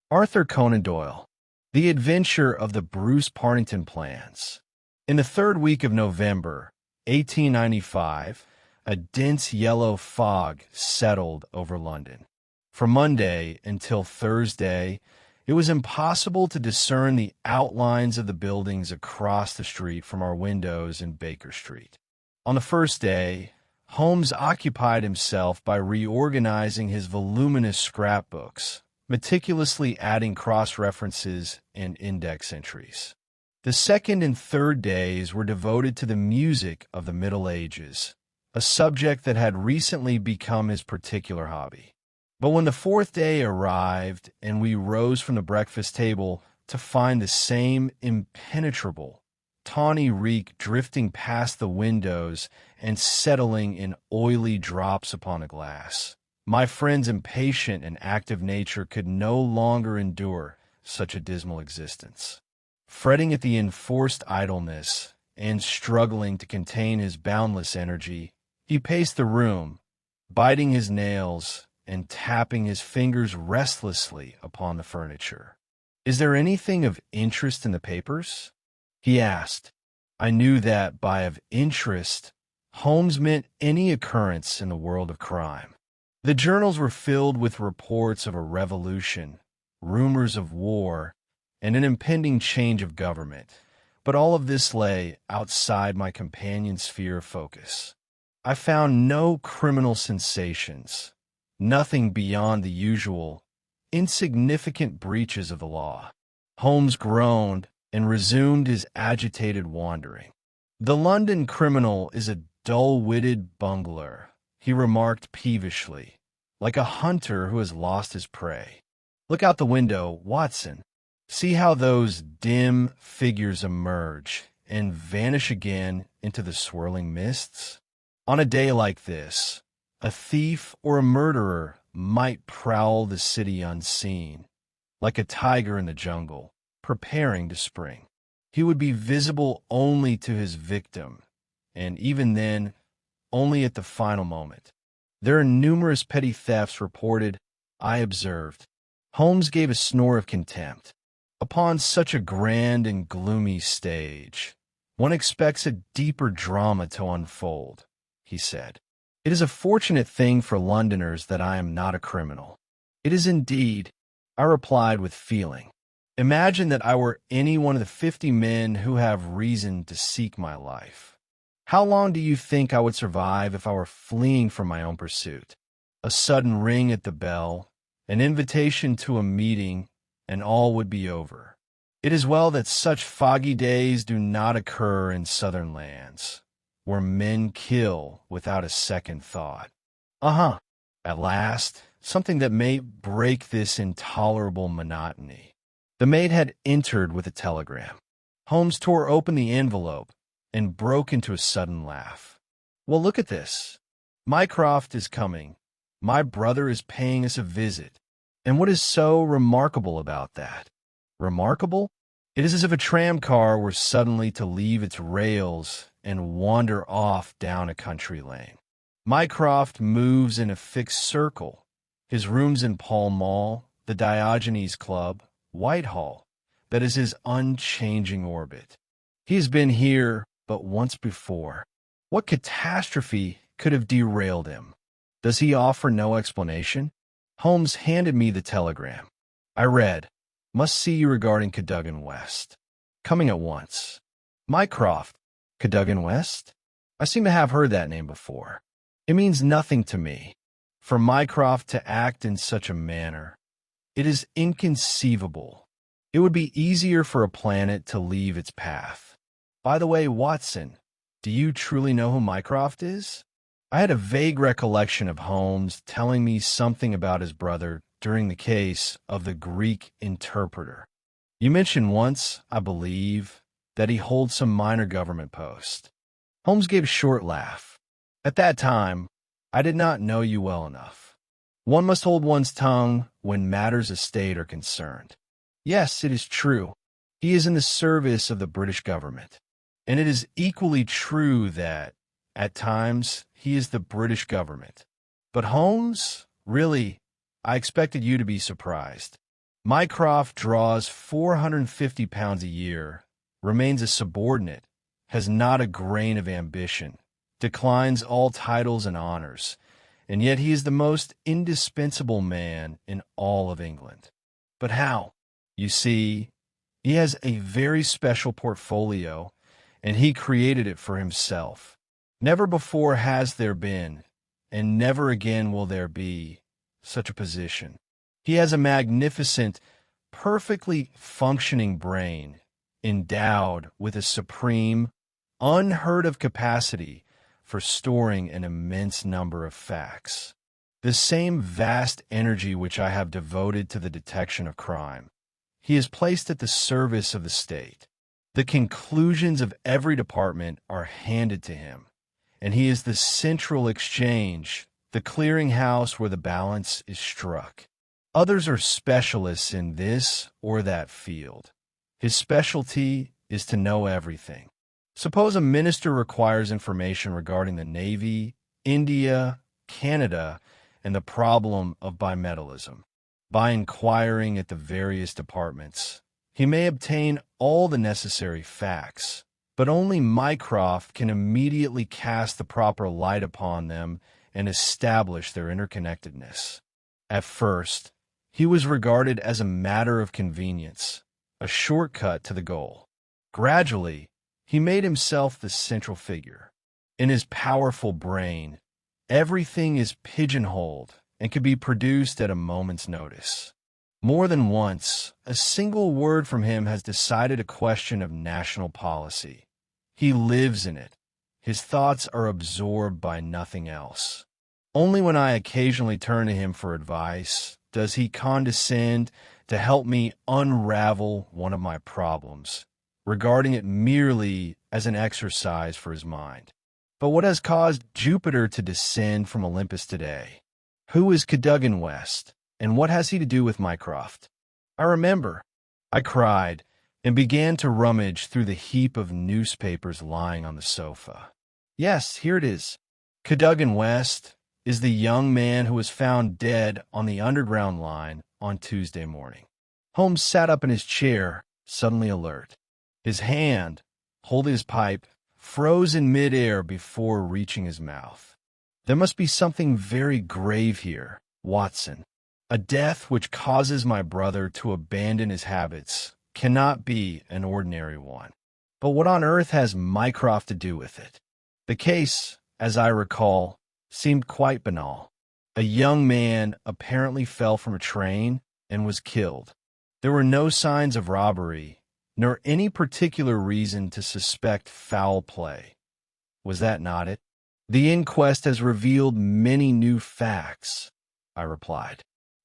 Arthur Conan Doyle, The Adventure of the Bruce-Partington Plans. In the third week of November, 1895, a dense yellow fog settled over London. From Monday until Thursday, it was impossible to discern the outlines of the buildings across the street from our windows in Baker Street. On the first day, Holmes occupied himself by reorganizing his voluminous scrapbooks, meticulously adding cross-references and index entries. The second and third days were devoted to the music of the Middle Ages, a subject that had recently become his particular hobby. But when the fourth day arrived and we rose from the breakfast table to find the same impenetrable, tawny reek drifting past the windows and settling in oily drops upon the glass, my friend's impatient and active nature could no longer endure such a dismal existence. Fretting at the enforced idleness and struggling to contain his boundless energy, he paced the room, biting his nails and tapping his fingers restlessly upon the furniture. "Is there anything of interest in the papers?" he asked. I knew that by of interest, Holmes meant any occurrence in the world of crime. The journals were filled with reports of a revolution, rumors of war, and an impending change of government, but all of this lay outside my companion's sphere of focus. I found no criminal sensations, nothing beyond the usual, insignificant breaches of the law. Holmes groaned and resumed his agitated wandering. "The London criminal is a dull-witted bungler," he remarked peevishly, like a hunter who has lost his prey. "Look out the window, Watson. See how those dim figures emerge and vanish again into the swirling mists? On a day like this, a thief or a murderer might prowl the city unseen, like a tiger in the jungle, preparing to spring. He would be visible only to his victim, and even then, only at the final moment. There are numerous petty thefts reported, I observed." Holmes gave a snore of contempt. "Upon such a grand and gloomy stage, one expects a deeper drama to unfold," he said. "It is a fortunate thing for Londoners that I am not a criminal." "It is indeed," I replied with feeling. "Imagine that I were any one of the 50 men who have reason to seek my life. How long do you think I would survive if I were fleeing from my own pursuit? A sudden ring at the bell, an invitation to a meeting, and all would be over. It is well that such foggy days do not occur in southern lands, where men kill without a second thought. At last, something that may break this intolerable monotony." The maid had entered with a telegram. Holmes tore open the envelope and broke into a sudden laugh. "Well, look at this. Mycroft is coming. My brother is paying us a visit. And what is so remarkable about that?" "Remarkable? It is as if a tramcar were suddenly to leave its rails and wander off down a country lane. Mycroft moves in a fixed circle. His rooms in Pall Mall, the Diogenes Club, Whitehall, that is his unchanging orbit. He has been here but once before. What catastrophe could have derailed him? Does he offer no explanation?" Holmes handed me the telegram. I read, "Must see you regarding Cadogan West. Coming at once." Mycroft, Cadogan West? I seem to have heard that name before. It means nothing to me. For Mycroft to act in such a manner, it is inconceivable. It would be easier for a planet to leave its path. By the way, Watson, do you truly know who Mycroft is? I had a vague recollection of Holmes telling me something about his brother during the case of the Greek interpreter. You mentioned once, I believe, that he holds some minor government post. Holmes gave a short laugh. "At that time, I did not know you well enough. One must hold one's tongue when matters of state are concerned. Yes, it is true. He is in the service of the British government. And it is equally true that, at times, he is the British government. But Holmes, really, I expected you to be surprised. Mycroft draws 450 pounds a year, remains a subordinate, has not a grain of ambition, declines all titles and honors, and yet he is the most indispensable man in all of England. But how? You see, he has a very special portfolio, and he created it for himself. Never before has there been, and never again will there be, such a position. He has a magnificent, perfectly functioning brain, endowed with a supreme, unheard-of capacity for storing an immense number of facts. The same vast energy which I have devoted to the detection of crime, he has placed at the service of the state. The conclusions of every department are handed to him, and he is the central exchange, the clearinghouse where the balance is struck. Others are specialists in this or that field. His specialty is to know everything. Suppose a minister requires information regarding the Navy, India, Canada, and the problem of bimetallism. By inquiring at the various departments, he may obtain all the necessary facts, but only Mycroft can immediately cast the proper light upon them and establish their interconnectedness. At first, he was regarded as a matter of convenience, a shortcut to the goal. Gradually, he made himself the central figure. In his powerful brain, everything is pigeonholed and can be produced at a moment's notice. More than once, a single word from him has decided a question of national policy. He lives in it. His thoughts are absorbed by nothing else. Only when I occasionally turn to him for advice does he condescend to help me unravel one of my problems, regarding it merely as an exercise for his mind. But what has caused Jupiter to descend from Olympus today? Who is Cadogan West, and what has he to do with Mycroft? I remember, I cried, and began to rummage through the heap of newspapers lying on the sofa. Yes, here it is. Cadogan West is the young man who was found dead on the Underground Line on Tuesday morning. Holmes sat up in his chair, suddenly alert. His hand, holding his pipe, froze in midair before reaching his mouth. There must be something very grave here, Watson. A death which causes my brother to abandon his habits cannot be an ordinary one. But what on earth has Mycroft to do with it? The case, as I recall, seemed quite banal. A young man apparently fell from a train and was killed. There were no signs of robbery, nor any particular reason to suspect foul play. Was that not it? The inquest has revealed many new facts, I replied.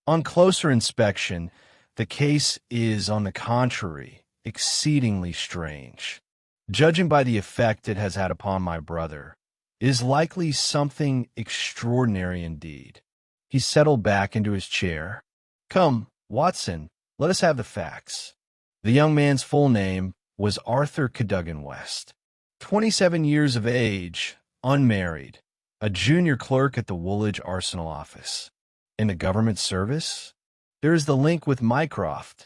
On closer inspection, the case is, on the contrary, exceedingly strange. Judging by the effect it has had upon my brother, it is likely something extraordinary indeed. He settled back into his chair. Come, Watson, let us have the facts. The young man's full name was Arthur Cadogan West. 27 years of age, unmarried, a junior clerk at the Woolwich Arsenal office. In the government service? There is the link with Mycroft.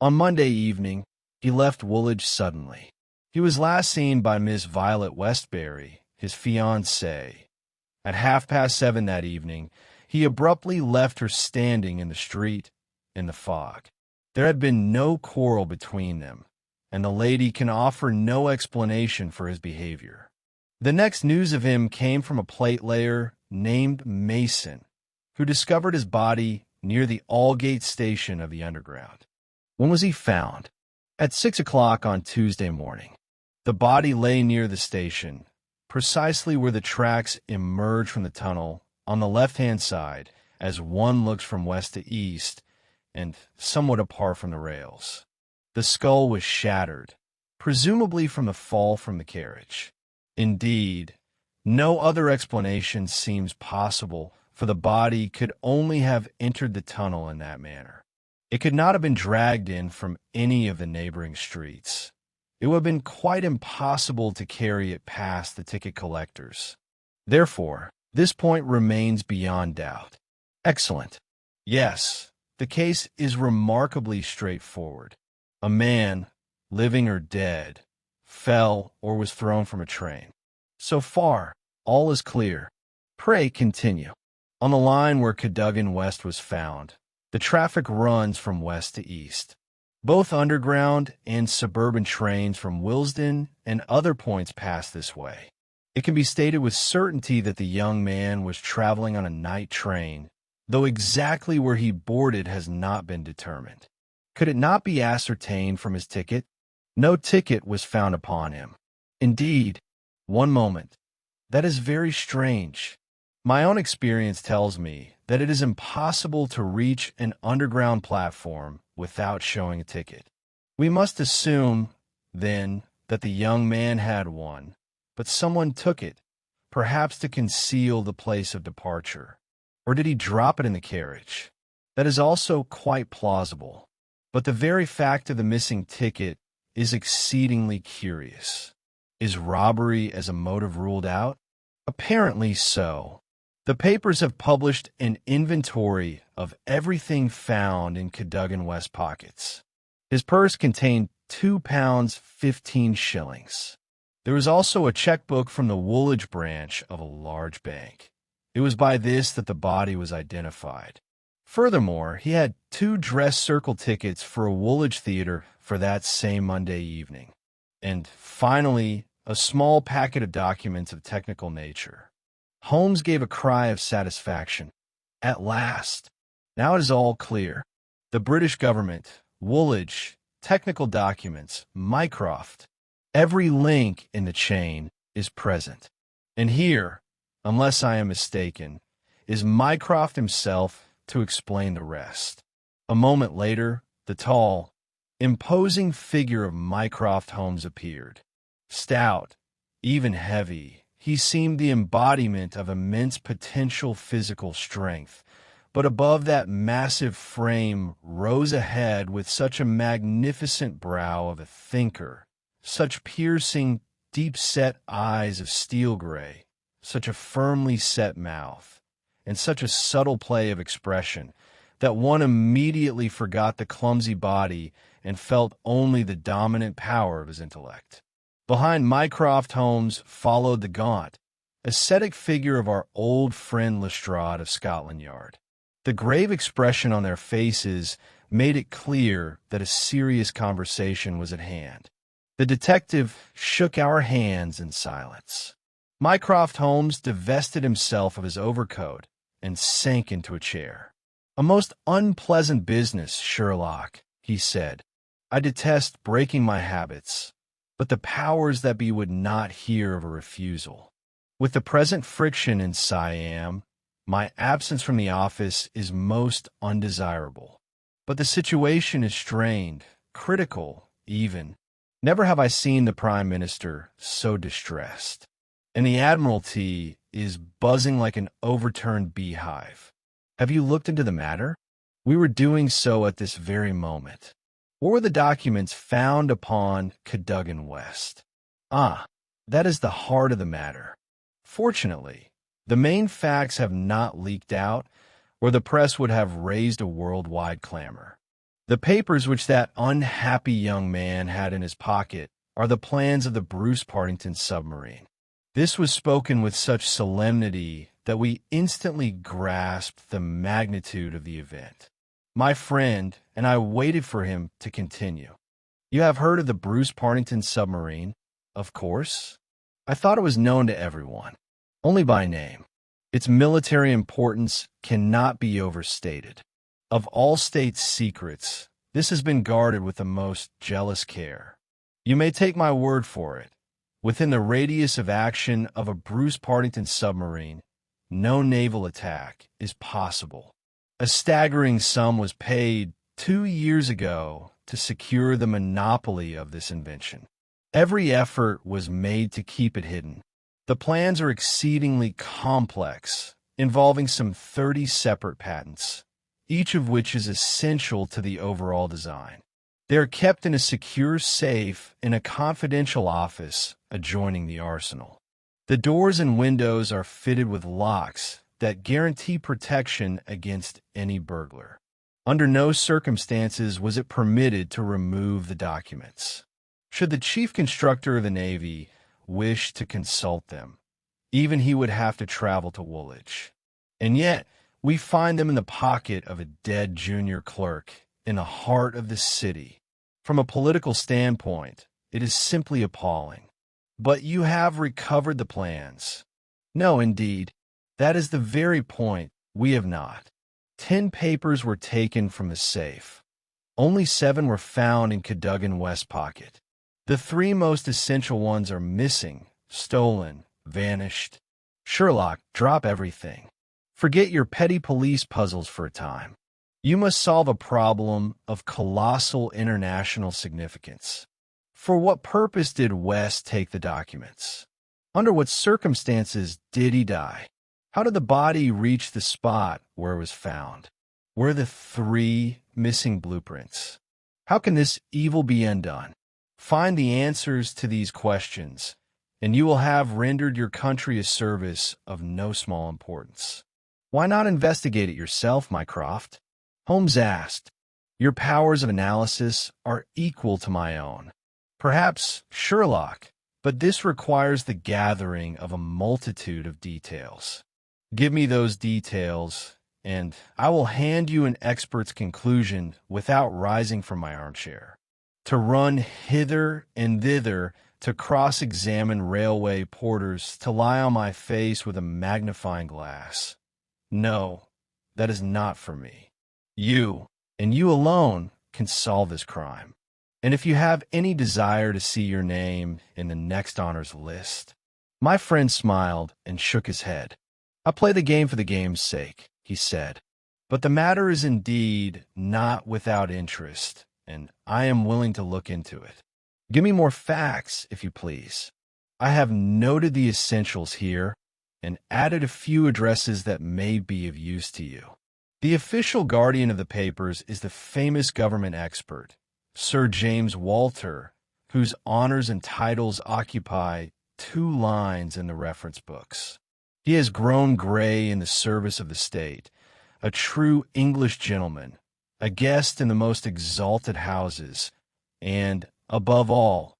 On Monday evening, he left Woolwich suddenly. He was last seen by Miss Violet Westbury, his fiancée. At 7:30 that evening, he abruptly left her standing in the street in the fog. There had been no quarrel between them, and the lady can offer no explanation for his behavior. The next news of him came from a platelayer named Mason, who discovered his body near the Aldgate station of the Underground. When was he found? At 6 o'clock on Tuesday morning. The body lay near the station, precisely where the tracks emerge from the tunnel on the left-hand side as one looks from west to east and somewhat apart from the rails. The skull was shattered, presumably from the fall from the carriage. Indeed, no other explanation seems possible, for the body could only have entered the tunnel in that manner. It could not have been dragged in from any of the neighboring streets. It would have been quite impossible to carry it past the ticket collectors. Therefore, this point remains beyond doubt. Excellent. Yes, The case is remarkably straightforward. A man, living or dead, fell or was thrown from a train. So far, all is clear. Pray continue. On the line where Cadogan West was found, the traffic runs from west to east. Both underground and suburban trains from Willesden and other points pass this way. It can be stated with certainty that the young man was traveling on a night train, though exactly where he boarded has not been determined. Could it not be ascertained from his ticket? No ticket was found upon him. Indeed, one moment. That is very strange. My own experience tells me that it is impossible to reach an underground platform without showing a ticket. We must assume, then, that the young man had one, but someone took it, perhaps to conceal the place of departure. Or did he drop it in the carriage? That is also quite plausible. But the very fact of the missing ticket is exceedingly curious. Is robbery as a motive ruled out? Apparently so. The papers have published an inventory of everything found in Cadogan West's pockets. His purse contained £2 15. There was also a checkbook from the Woolwich branch of a large bank. It was by this that the body was identified. Furthermore, he had 2 dress circle tickets for a Woolwich theater for that same Monday evening. And finally, a small packet of documents of technical nature. Holmes gave a cry of satisfaction. At last! Now it is all clear. The British government, Woolwich, technical documents, Mycroft, every link in the chain is present. And here, unless I am mistaken, is Mycroft himself to explain the rest. A moment later, the tall, imposing figure of Mycroft Holmes appeared. Stout, even heavy, he seemed the embodiment of immense potential physical strength, but above that massive frame rose a head with such a magnificent brow of a thinker, such piercing, deep-set eyes of steel gray, such a firmly set mouth, and such a subtle play of expression, that one immediately forgot the clumsy body and felt only the dominant power of his intellect. Behind Mycroft Holmes followed the gaunt, ascetic figure of our old friend Lestrade of Scotland Yard. The grave expression on their faces made it clear that a serious conversation was at hand. The detective shook our hands in silence. Mycroft Holmes divested himself of his overcoat and sank into a chair. "A most unpleasant business, Sherlock," he said. "I detest breaking my habits, but the powers that be would not hear of a refusal. With the present friction in Siam, my absence from the office is most undesirable. But the situation is strained, critical, even. Never have I seen the Prime Minister so distressed, and the Admiralty is buzzing like an overturned beehive. Have you looked into the matter?" We were doing so at this very moment. What were the documents found upon Cadogan West? Ah, that is the heart of the matter. Fortunately, the main facts have not leaked out, or the press would have raised a worldwide clamor. The papers which that unhappy young man had in his pocket are the plans of the Bruce-Partington submarine. This was spoken with such solemnity that we instantly grasped the magnitude of the event. My friend and I waited for him to continue. "You have heard of the Bruce-Partington submarine, of course?" I thought it was known to everyone, only by name. Its military importance cannot be overstated. Of all state secrets, this has been guarded with the most jealous care. You may take my word for it. Within the radius of action of a Bruce-Partington submarine, no naval attack is possible. A staggering sum was paid 2 years ago to secure the monopoly of this invention. Every effort was made to keep it hidden. The plans are exceedingly complex, involving some 30 separate patents, each of which is essential to the overall design. They are kept in a secure safe in a confidential office adjoining the arsenal. The doors and windows are fitted with locks that guarantee protection against any burglar. Under no circumstances was it permitted to remove the documents. Should the chief constructor of the Navy wish to consult them, even he would have to travel to Woolwich. And yet, we find them in the pocket of a dead junior clerk in the heart of the city. From a political standpoint, it is simply appalling. But you have recovered the plans. No, indeed, that is the very point. We have not. 10 papers were taken from the safe. Only 7 were found in Cadogan West pocket. The 3 most essential ones are missing, stolen, vanished. Sherlock, drop everything. Forget your petty police puzzles for a time. You must solve a problem of colossal international significance. For what purpose did West take the documents? Under what circumstances did he die? How did the body reach the spot where it was found? Where are the 3 missing blueprints? How can this evil be undone? Find the answers to these questions, and you will have rendered your country a service of no small importance. Why not investigate it yourself, Mycroft? Holmes asked. Your powers of analysis are equal to my own. Perhaps, Sherlock, but this requires the gathering of a multitude of details. Give me those details, and I will hand you an expert's conclusion without rising from my armchair. To run hither and thither, to cross-examine railway porters, to lie on my face with a magnifying glass. No, that is not for me. You, and you alone, can solve this crime. And if you have any desire to see your name in the next honors list. My friend smiled and shook his head. I play the game for the game's sake, he said. But the matter is indeed not without interest, and I am willing to look into it. Give me more facts, if you please. I have noted the essentials here and added a few addresses that may be of use to you. The official guardian of the papers is the famous government expert, Sir James Walter, whose honors and titles occupy 2 lines in the reference books. He has grown gray in the service of the state, a true English gentleman, a guest in the most exalted houses, and, above all,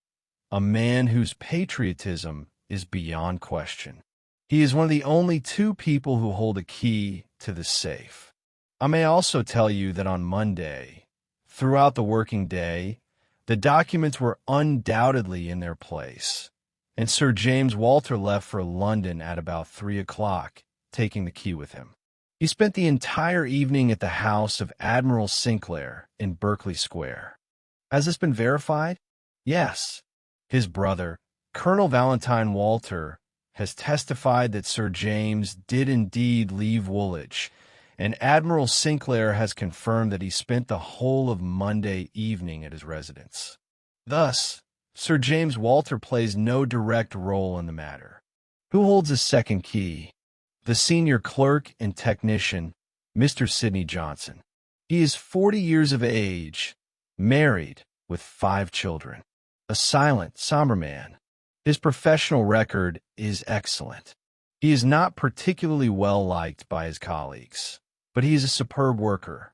a man whose patriotism is beyond question. He is one of the only 2 people who hold a key to the safe. I may also tell you that on Monday, throughout the working day, the documents were undoubtedly in their place, and Sir James Walter left for London at about 3 o'clock, taking the key with him. He spent the entire evening at the house of Admiral Sinclair in Berkeley Square. Has this been verified? Yes. His brother, Colonel Valentine Walter, has testified that Sir James did indeed leave Woolwich, and Admiral Sinclair has confirmed that he spent the whole of Monday evening at his residence. Thus, Sir James Walter plays no direct role in the matter. Who holds the second key? The senior clerk and technician, Mr. Sidney Johnson. He is 40 years of age, married, with 5 children. A silent, somber man. His professional record is excellent. He is not particularly well liked by his colleagues, but he is a superb worker.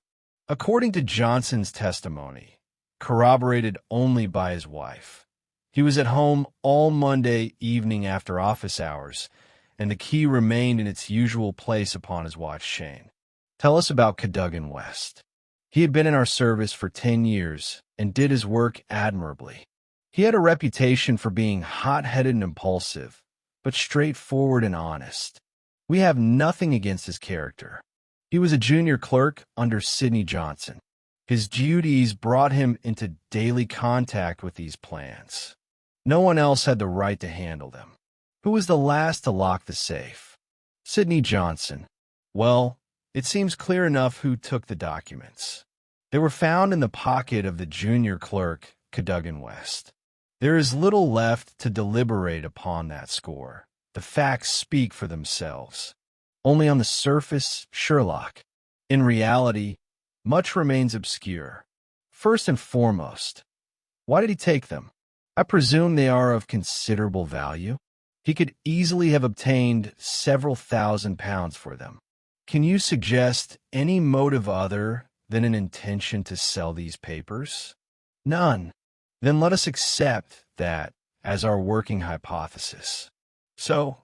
According to Johnson's testimony, corroborated only by his wife, he was at home all Monday evening after office hours, and the key remained in its usual place upon his watch chain. Tell us about Cadogan West. He had been in our service for 10 years and did his work admirably. He had a reputation for being hot-headed and impulsive, but straightforward and honest. We have nothing against his character. He was a junior clerk under Sidney Johnson. His duties brought him into daily contact with these plans. No one else had the right to handle them. Who was the last to lock the safe? Sidney Johnson. Well, it seems clear enough who took the documents. They were found in the pocket of the junior clerk, Cadogan West. There is little left to deliberate upon that score. The facts speak for themselves. Only on the surface, Sherlock. In reality, much remains obscure. First and foremost, why did he take them? I presume they are of considerable value. He could easily have obtained several £1,000s for them. Can you suggest any motive other than an intention to sell these papers? None. Then let us accept that as our working hypothesis. So,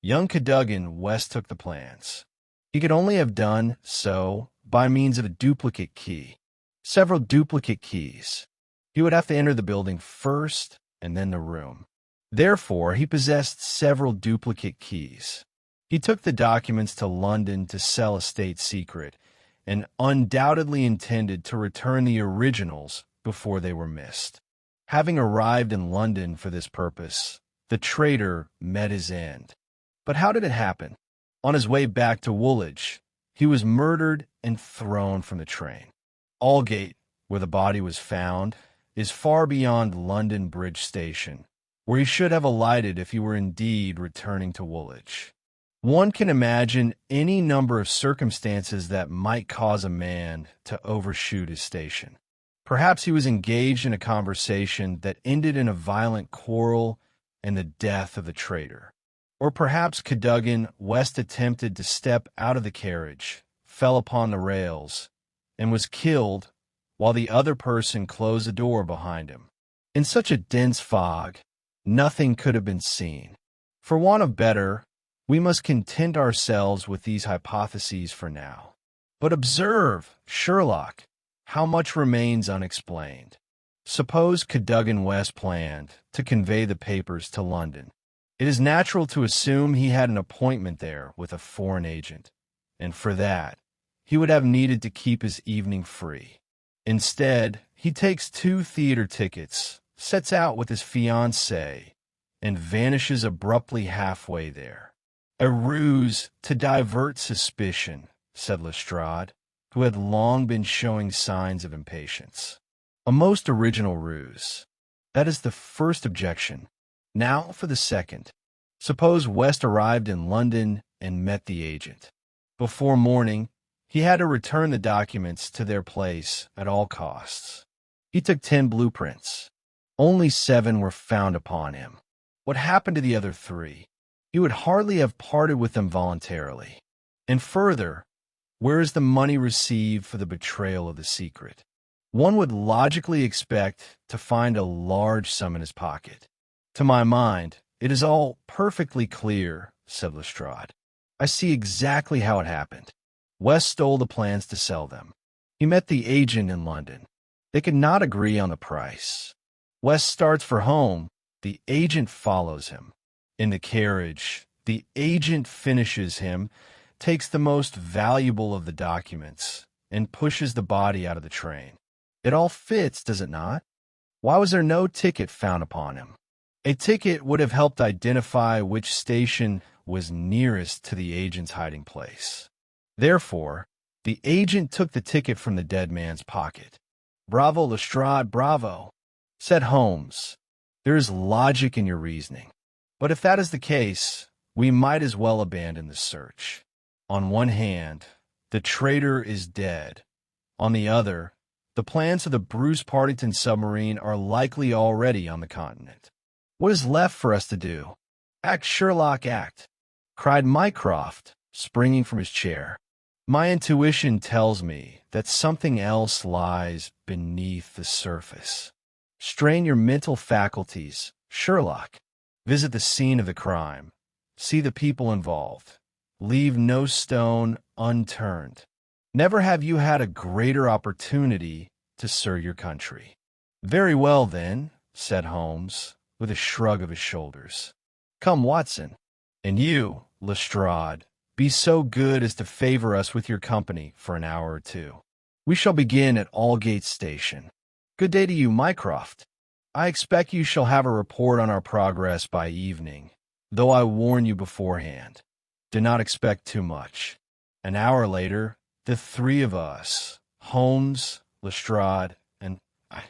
young Cadogan West took the plans. He could only have done so by means of a duplicate key. Several duplicate keys. He would have to enter the building first and then the room. Therefore, he possessed several duplicate keys. He took the documents to London to sell a state secret and undoubtedly intended to return the originals before they were missed. Having arrived in London for this purpose, the traitor met his end. But how did it happen? On his way back to Woolwich, he was murdered and thrown from the train. Aldgate, where the body was found, is far beyond London Bridge Station, where he should have alighted if he were indeed returning to Woolwich. One can imagine any number of circumstances that might cause a man to overshoot his station. Perhaps he was engaged in a conversation that ended in a violent quarrel and the death of the traitor. Or perhaps Cadogan West attempted to step out of the carriage, fell upon the rails, and was killed while the other person closed the door behind him. In such a dense fog, nothing could have been seen. For want of better, we must content ourselves with these hypotheses for now. But observe, Sherlock, how much remains unexplained. Suppose Cadogan West planned to convey the papers to London. It is natural to assume he had an appointment there with a foreign agent, and for that, he would have needed to keep his evening free. Instead, he takes 2 theater tickets, sets out with his fiancée, and vanishes abruptly halfway there. A ruse to divert suspicion, said Lestrade, who had long been showing signs of impatience. A most original ruse. That is the first objection. Now for the second. Suppose West arrived in London and met the agent. Before morning, he had to return the documents to their place at all costs. He took 10 blueprints. Only 7 were found upon him. What happened to the other 3? He would hardly have parted with them voluntarily. And further, where is the money received for the betrayal of the secret? One would logically expect to find a large sum in his pocket. To my mind, it is all perfectly clear, said Lestrade. I see exactly how it happened. West stole the plans to sell them. He met the agent in London. They could not agree on the price. West starts for home. The agent follows him. In the carriage, the agent finishes him, takes the most valuable of the documents, and pushes the body out of the train. It all fits, does it not? Why was there no ticket found upon him? A ticket would have helped identify which station was nearest to the agent's hiding place. Therefore, the agent took the ticket from the dead man's pocket. Bravo, Lestrade, bravo, said Holmes. There is logic in your reasoning. But if that is the case, we might as well abandon the search. On one hand, the traitor is dead. On the other, the plans of the Bruce-Partington submarine are likely already on the continent. What is left for us to do? Act, Sherlock, act, cried Mycroft, springing from his chair. My intuition tells me that something else lies beneath the surface. Strain your mental faculties, Sherlock. Visit the scene of the crime. See the people involved. Leave no stone unturned. Never have you had a greater opportunity to serve your country. Very well, then, said Holmes, with a shrug of his shoulders. Come, Watson. And you, Lestrade, be so good as to favor us with your company for an hour or 2. We shall begin at Aldgate Station. Good day to you, Mycroft. I expect you shall have a report on our progress by evening, though I warn you beforehand. Do not expect too much. An hour later, the 3 of us, Holmes, Lestrade, and I,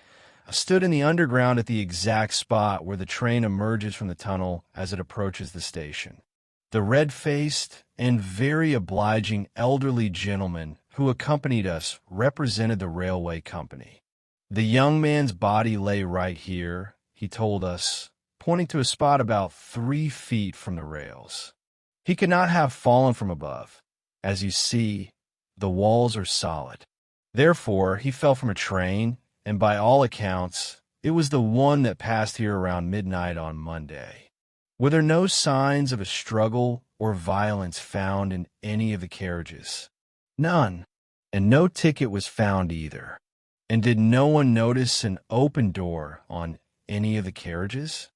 stood in the underground at the exact spot where the train emerges from the tunnel as it approaches the station. The red-faced and very obliging elderly gentleman who accompanied us represented the railway company. The young man's body lay right here, he told us, pointing to a spot about 3 feet from the rails. He could not have fallen from above. As you see, the walls are solid. Therefore, he fell from a train, and by all accounts, it was the one that passed here around midnight on Monday. Were there no signs of a struggle or violence found in any of the carriages? None. And no ticket was found either. And did no one notice an open door on any of the carriages?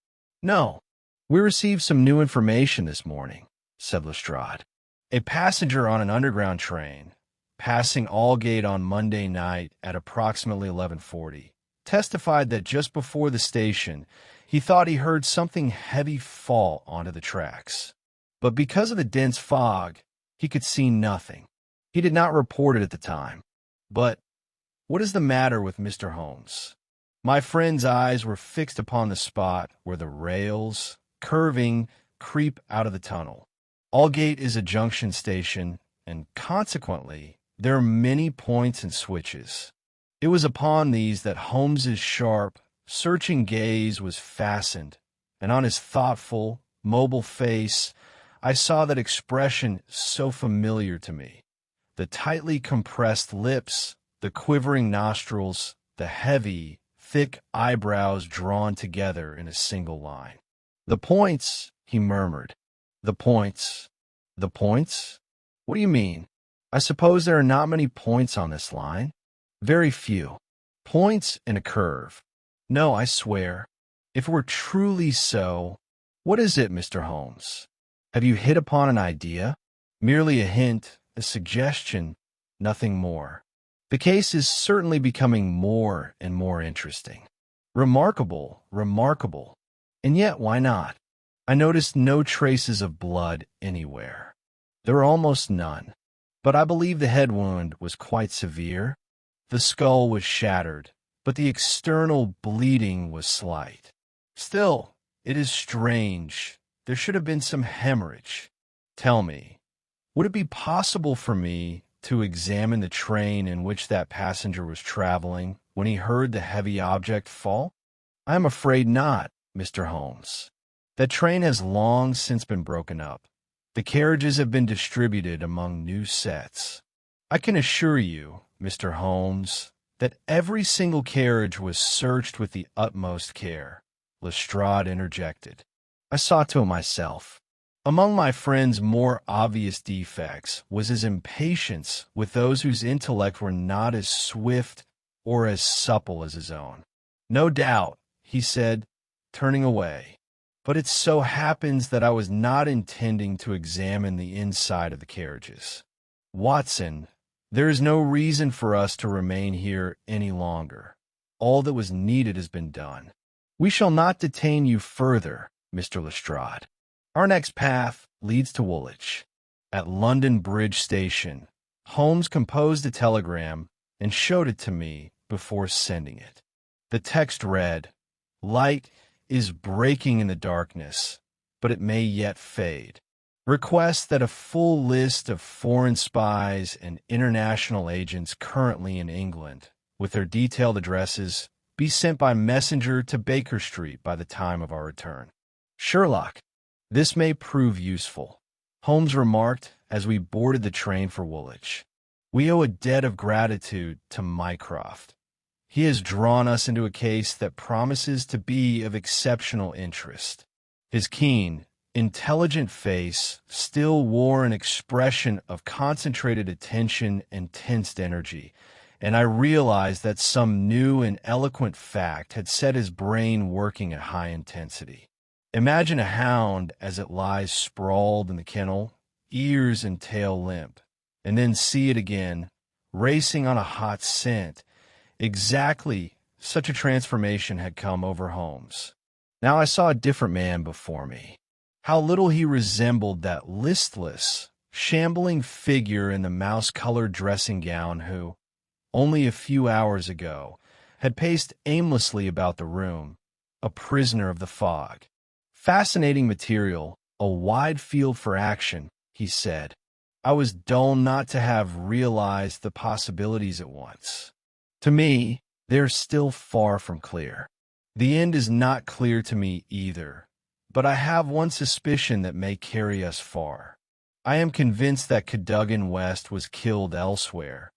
No. We received some new information this morning, said Lestrade. A passenger on an underground train, passing Aldgate on Monday night at approximately 11:40, testified that just before the station, he thought he heard something heavy fall onto the tracks. But because of the dense fog, he could see nothing. He did not report it at the time. But what is the matter with Mr. Holmes? My friend's eyes were fixed upon the spot where the rails, curving, creep out of the tunnel. Aldgate is a junction station, and consequently, there are many points and switches. It was upon these that Holmes's sharp, searching gaze was fastened, and on his thoughtful, mobile face, I saw that expression so familiar to me. The tightly compressed lips, the quivering nostrils, the heavy, thick eyebrows drawn together in a single line. "The points," he murmured. "The points. The points? What do you mean? I suppose there are not many points on this line?" "Very few. Points in a curve. No, I swear. If it were truly so, what is it, Mr. Holmes? Have you hit upon an idea? Merely a hint, a suggestion, nothing more. The case is certainly becoming more and more interesting. Remarkable, remarkable. And yet, why not? I noticed no traces of blood anywhere. There were almost none. But I believe the head wound was quite severe. The skull was shattered, but the external bleeding was slight. Still, it is strange. There should have been some hemorrhage. Tell me, would it be possible for me to examine the train in which that passenger was traveling when he heard the heavy object fall? I am afraid not, Mr. Holmes. That train has long since been broken up. The carriages have been distributed among new sets. I can assure you, Mr. Holmes, that every single carriage was searched with the utmost care. Lestrade interjected. I saw to it myself. Among my friend's more obvious defects was his impatience with those whose intellect were not as swift or as supple as his own. No doubt, he said, turning away. But it so happens that I was not intending to examine the inside of the carriages. Watson, there is no reason for us to remain here any longer. All that was needed has been done. We shall not detain you further, Mr. Lestrade. Our next path leads to Woolwich. At London Bridge Station, Holmes composed a telegram and showed it to me before sending it. The text read, "Light is breaking in the darkness, but it may yet fade. Request that a full list of foreign spies and international agents currently in England, with their detailed addresses, be sent by messenger to Baker Street by the time of our return. Sherlock, this may prove useful," Holmes remarked as we boarded the train for Woolwich. "We owe a debt of gratitude to Mycroft. He has drawn us into a case that promises to be of exceptional interest." His keen, intelligent face still wore an expression of concentrated attention and tensed energy, and I realized that some new and eloquent fact had set his brain working at high intensity. Imagine a hound as it lies sprawled in the kennel, ears and tail limp, and then see it again, racing on a hot scent. Exactly such a transformation had come over Holmes. Now I saw a different man before me. How little he resembled that listless, shambling figure in the mouse-colored dressing gown who, only a few hours ago, had paced aimlessly about the room, a prisoner of the fog. "Fascinating material, a wide field for action," he said. I was dull not to have realized the possibilities at once. To me, they are still far from clear. The end is not clear to me either, but I have one suspicion that may carry us far. I am convinced that Cadogan West was killed elsewhere,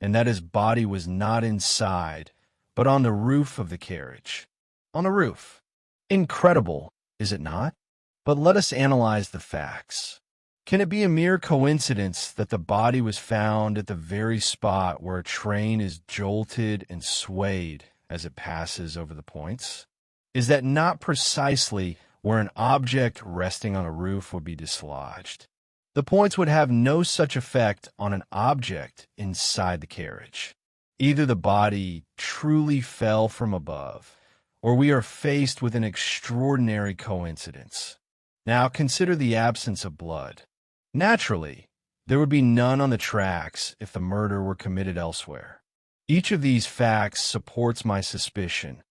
and that his body was not inside, but on the roof of the carriage. On the roof. Incredible, is it not? But let us analyze the facts. Can it be a mere coincidence that the body was found at the very spot where a train is jolted and swayed as it passes over the points? Is that not precisely where an object resting on a roof would be dislodged? The points would have no such effect on an object inside the carriage. Either the body truly fell from above, or we are faced with an extraordinary coincidence. Now consider the absence of blood. Naturally, there would be none on the tracks if the murder were committed elsewhere. Each of these facts supports my suspicion,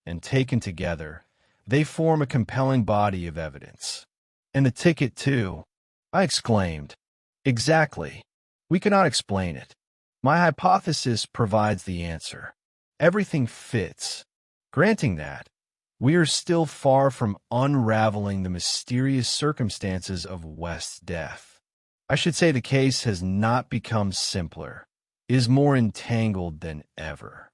and taken together, they form a compelling body of evidence. And the ticket, too, I exclaimed. Exactly. We cannot explain it. My hypothesis provides the answer. Everything fits. Granting that, we are still far from unraveling the mysterious circumstances of West's death. I should say the case has not become simpler, is more entangled than ever.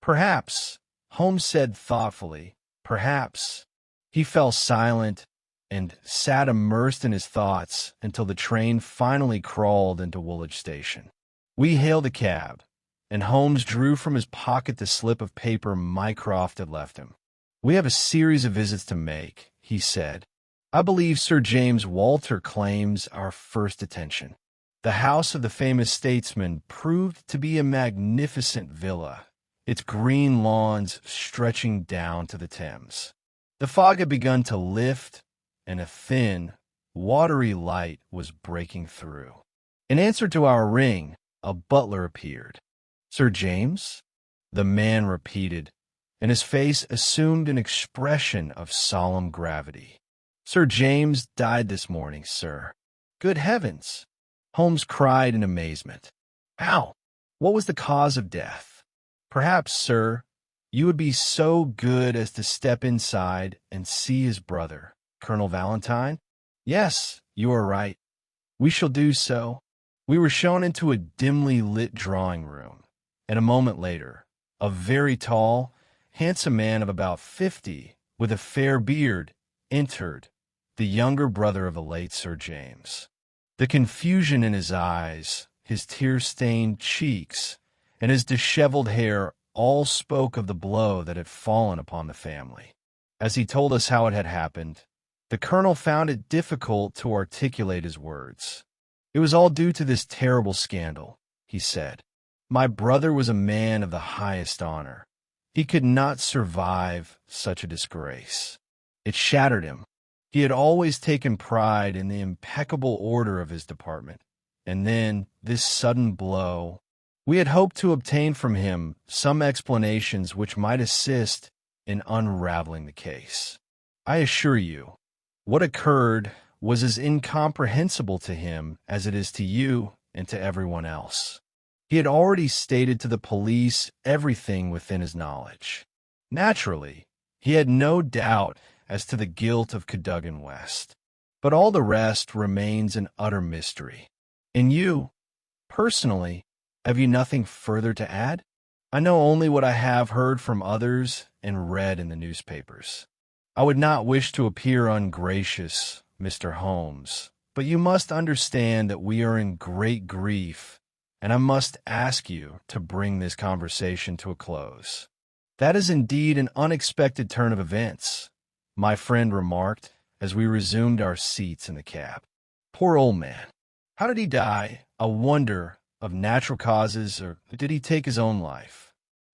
Perhaps, Holmes said thoughtfully, perhaps. He fell silent and sat immersed in his thoughts until the train finally crawled into Woolwich Station. We hailed a cab, and Holmes drew from his pocket the slip of paper Mycroft had left him. "We have a series of visits to make," he said. "I believe Sir James Walter claims our first attention. The house of the famous statesman proved to be a magnificent villa, its green lawns stretching down to the Thames. The fog had begun to lift, and a thin, watery light was breaking through. In answer to our ring, a butler appeared. "Sir James?" the man repeated, and his face assumed an expression of solemn gravity. "Sir James died this morning, sir." "Good heavens!" Holmes cried in amazement. "How? What was the cause of death? Perhaps, sir, you would be so good as to step inside and see his brother, Colonel Valentine?" "Yes, you are right. We shall do so." We were shown into a dimly lit drawing room, and a moment later, a very tall, handsome man of about 50, with a fair beard, entered, the younger brother of the late Sir James. The confusion in his eyes, his tear-stained cheeks, and his disheveled hair all spoke of the blow that had fallen upon the family. As he told us how it had happened, the colonel found it difficult to articulate his words. "It was all due to this terrible scandal," he said. "My brother was a man of the highest honor. He could not survive such a disgrace. It shattered him. He had always taken pride in the impeccable order of his department, and then this sudden blow. We had hoped to obtain from him some explanations which might assist in unraveling the case. I assure you, what occurred was as incomprehensible to him as it is to you and to everyone else. He had already stated to the police everything within his knowledge. Naturally, he had no doubt as to the guilt of Cadogan West, but all the rest remains an utter mystery. And you, personally, have you nothing further to add? I know only what I have heard from others and read in the newspapers. I would not wish to appear ungracious, Mr. Holmes, but you must understand that we are in great grief, and I must ask you to bring this conversation to a close." "That is indeed an unexpected turn of events," my friend remarked as we resumed our seats in the cab. "Poor old man. How did he die? I wonder, of natural causes, or did he take his own life?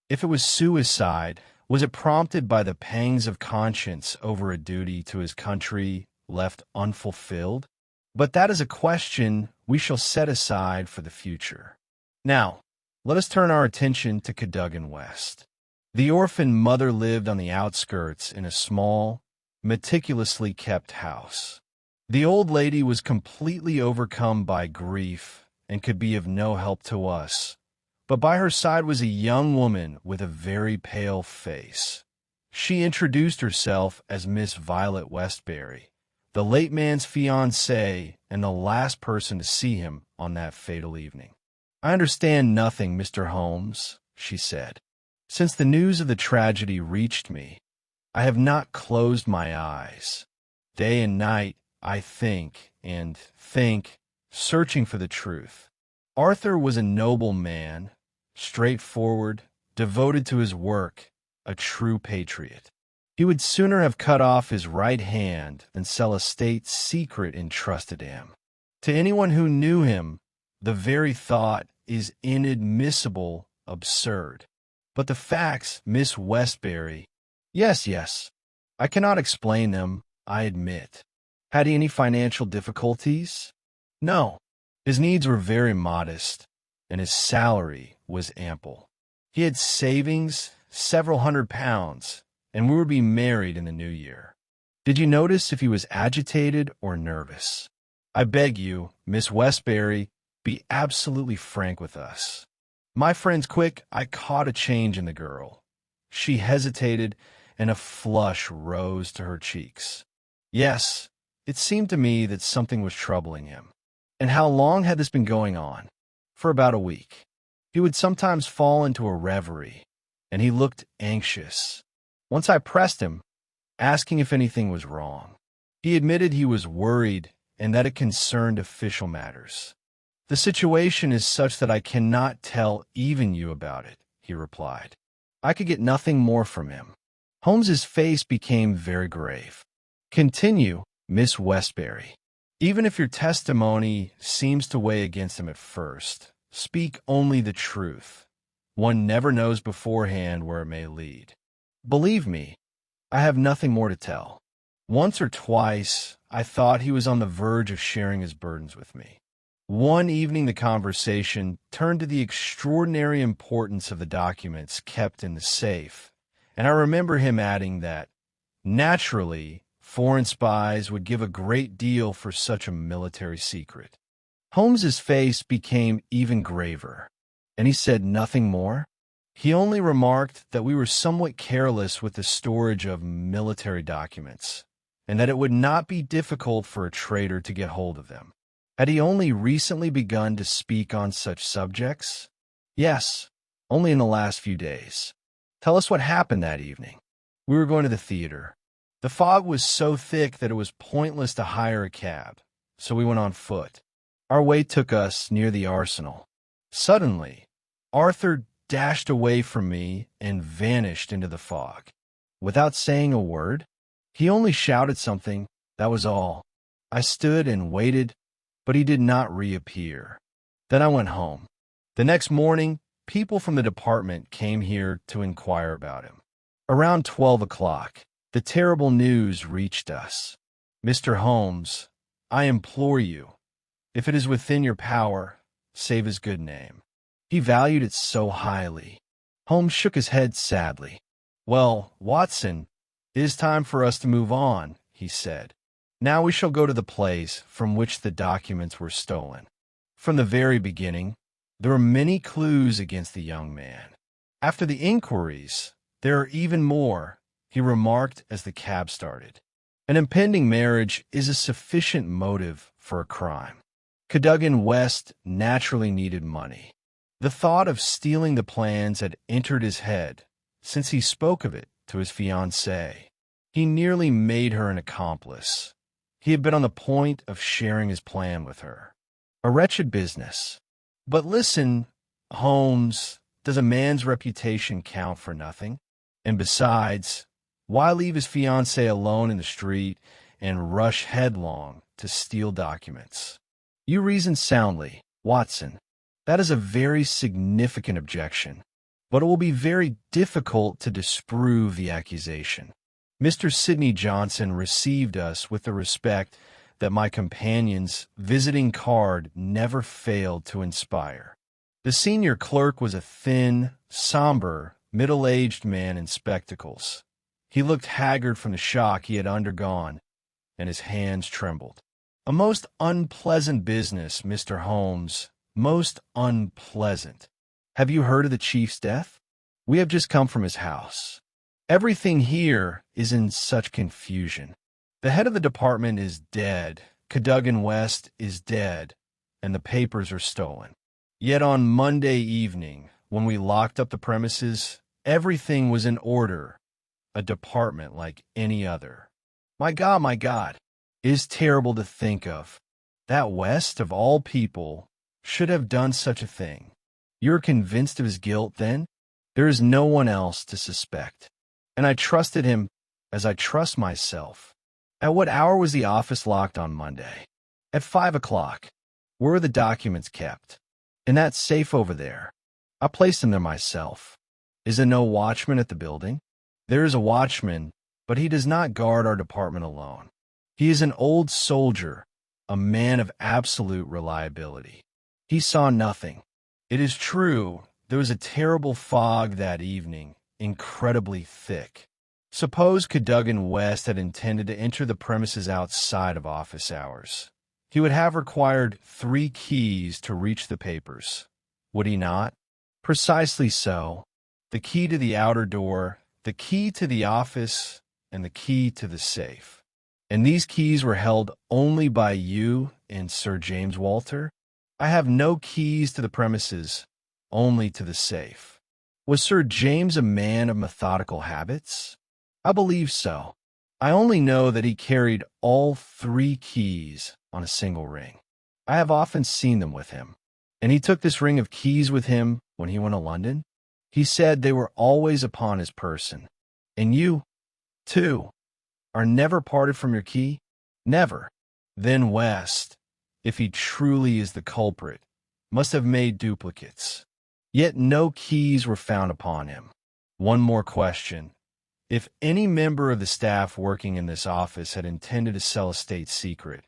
If it was suicide, was it prompted by the pangs of conscience over a duty to his country left unfulfilled? But that is a question we shall set aside for the future. Now, let us turn our attention to Cadogan West. The orphan mother lived on the outskirts in a small, meticulously kept house. The old lady was completely overcome by grief and could be of no help to us, but by her side was a young woman with a very pale face. She introduced herself as Miss Violet Westbury, the late man's fiancée and the last person to see him on that fatal evening. "I understand nothing, Mr. Holmes," she said. "Since the news of the tragedy reached me, I have not closed my eyes. Day and night I think and think, searching for the truth. Arthur was a noble man, straightforward, devoted to his work, a true patriot. He would sooner have cut off his right hand than sell a state secret entrusted to him. To anyone who knew him, the very thought is inadmissible, absurd. But the facts, Miss Westbury—" Yes, I cannot explain them, I admit. Had he any financial difficulties? No. His needs were very modest, and his salary was ample. He had savings, several £100, and we would be married in the new year. Did you notice if he was agitated or nervous? I beg you, Miss Westbury, be absolutely frank with us. My friend's quick, I caught a change in the girl. She hesitated, and a flush rose to her cheeks. Yes, it seemed to me that something was troubling him. And how long had this been going on? For about a week. He would sometimes fall into a reverie, and he looked anxious. Once I pressed him, asking if anything was wrong. He admitted he was worried and that it concerned official matters. "The situation is such that I cannot tell even you about it," he replied. I could get nothing more from him. Holmes's face became very grave. "Continue, Miss Westbury. Even if your testimony seems to weigh against him at first, speak only the truth. One never knows beforehand where it may lead. Believe me, I have nothing more to tell. Once or twice, I thought he was on the verge of sharing his burdens with me. One evening the conversation turned to the extraordinary importance of the documents kept in the safe, and I remember him adding that, naturally, foreign spies would give a great deal for such a military secret. Holmes's face became even graver, and he said nothing more. He only remarked that we were somewhat careless with the storage of military documents, and that it would not be difficult for a traitor to get hold of them. Had he only recently begun to speak on such subjects? Yes, only in the last few days. Tell us what happened that evening. We were going to the theater. The fog was so thick that it was pointless to hire a cab, so we went on foot. Our way took us near the arsenal. Suddenly, Arthur dashed away from me and vanished into the fog. Without saying a word, he only shouted something, that was all. I stood and waited, but he did not reappear. Then I went home. The next morning, people from the department came here to inquire about him. Around 12 o'clock, the terrible news reached us. Mr. Holmes, I implore you, if it is within your power, save his good name. He valued it so highly. Holmes shook his head sadly. Well, Watson, it is time for us to move on, he said. Now we shall go to the place from which the documents were stolen. From the very beginning, there were many clues against the young man. After the inquiries, there are even more, he remarked as the cab started. An impending marriage is a sufficient motive for a crime. Cadogan West naturally needed money. The thought of stealing the plans had entered his head since he spoke of it to his fiancée. He nearly made her an accomplice. He had been on the point of sharing his plan with her. A wretched business. But listen, Holmes, does a man's reputation count for nothing? And besides, why leave his fiancée alone in the street and rush headlong to steal documents? You reason soundly, Watson. That is a very significant objection, but it will be very difficult to disprove the accusation. Mr. Sidney Johnson received us with the respect that my companion's visiting card never failed to inspire. The senior clerk was a thin, somber, middle-aged man in spectacles. He looked haggard from the shock he had undergone, and his hands trembled. A most unpleasant business, Mr. Holmes, most unpleasant. Have you heard of the chief's death? We have just come from his house. Everything here is in such confusion. The head of the department is dead, Cadogan West is dead, and the papers are stolen. Yet on Monday evening, when we locked up the premises, everything was in order, a department like any other. My God, it is terrible to think of. That West, of all people, should have done such a thing. You're convinced of his guilt, then? There is no one else to suspect. And I trusted him as I trust myself. At what hour was the office locked on Monday? At 5 o'clock. Where are the documents kept? In that safe over there. I placed them there myself. Is there no watchman at the building? There is a watchman, but he does not guard our department alone. He is an old soldier, a man of absolute reliability. He saw nothing. It is true, there was a terrible fog that evening, incredibly thick. Suppose Cadogan West had intended to enter the premises outside of office hours. He would have required 3 keys to reach the papers, would he not? Precisely so. The key to the outer door, the key to the office, and the key to the safe. And these keys were held only by you and Sir James Walter? I have no keys to the premises, only to the safe. Was Sir James a man of methodical habits? I believe so. I only know that he carried all 3 keys on a single ring. I have often seen them with him. And he took this ring of keys with him when he went to London? He said they were always upon his person. And you, too, are never parted from your key? Never. Then West, if he truly is the culprit, must have made duplicates. Yet no keys were found upon him. One more question. If any member of the staff working in this office had intended to sell a state secret,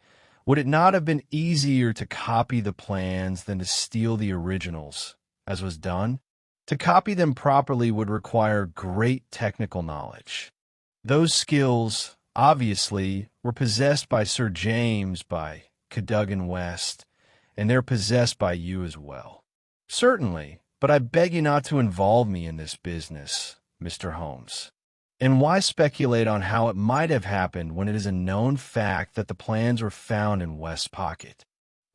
would it not have been easier to copy the plans than to steal the originals, as was done? To copy them properly would require great technical knowledge. Those skills, obviously, were possessed by Sir James, by Cadogan West, and they're possessed by you as well. Certainly, but I beg you not to involve me in this business, Mr. Holmes. And why speculate on how it might have happened when it is a known fact that the plans were found in West's pocket?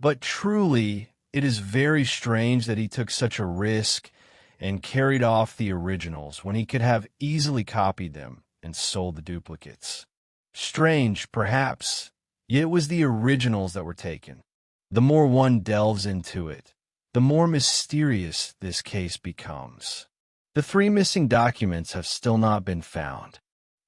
But truly, it is very strange that he took such a risk and carried off the originals when he could have easily copied them and sold the duplicates. Strange, perhaps, yet it was the originals that were taken. The more one delves into it, the more mysterious this case becomes. The 3 missing documents have still not been found.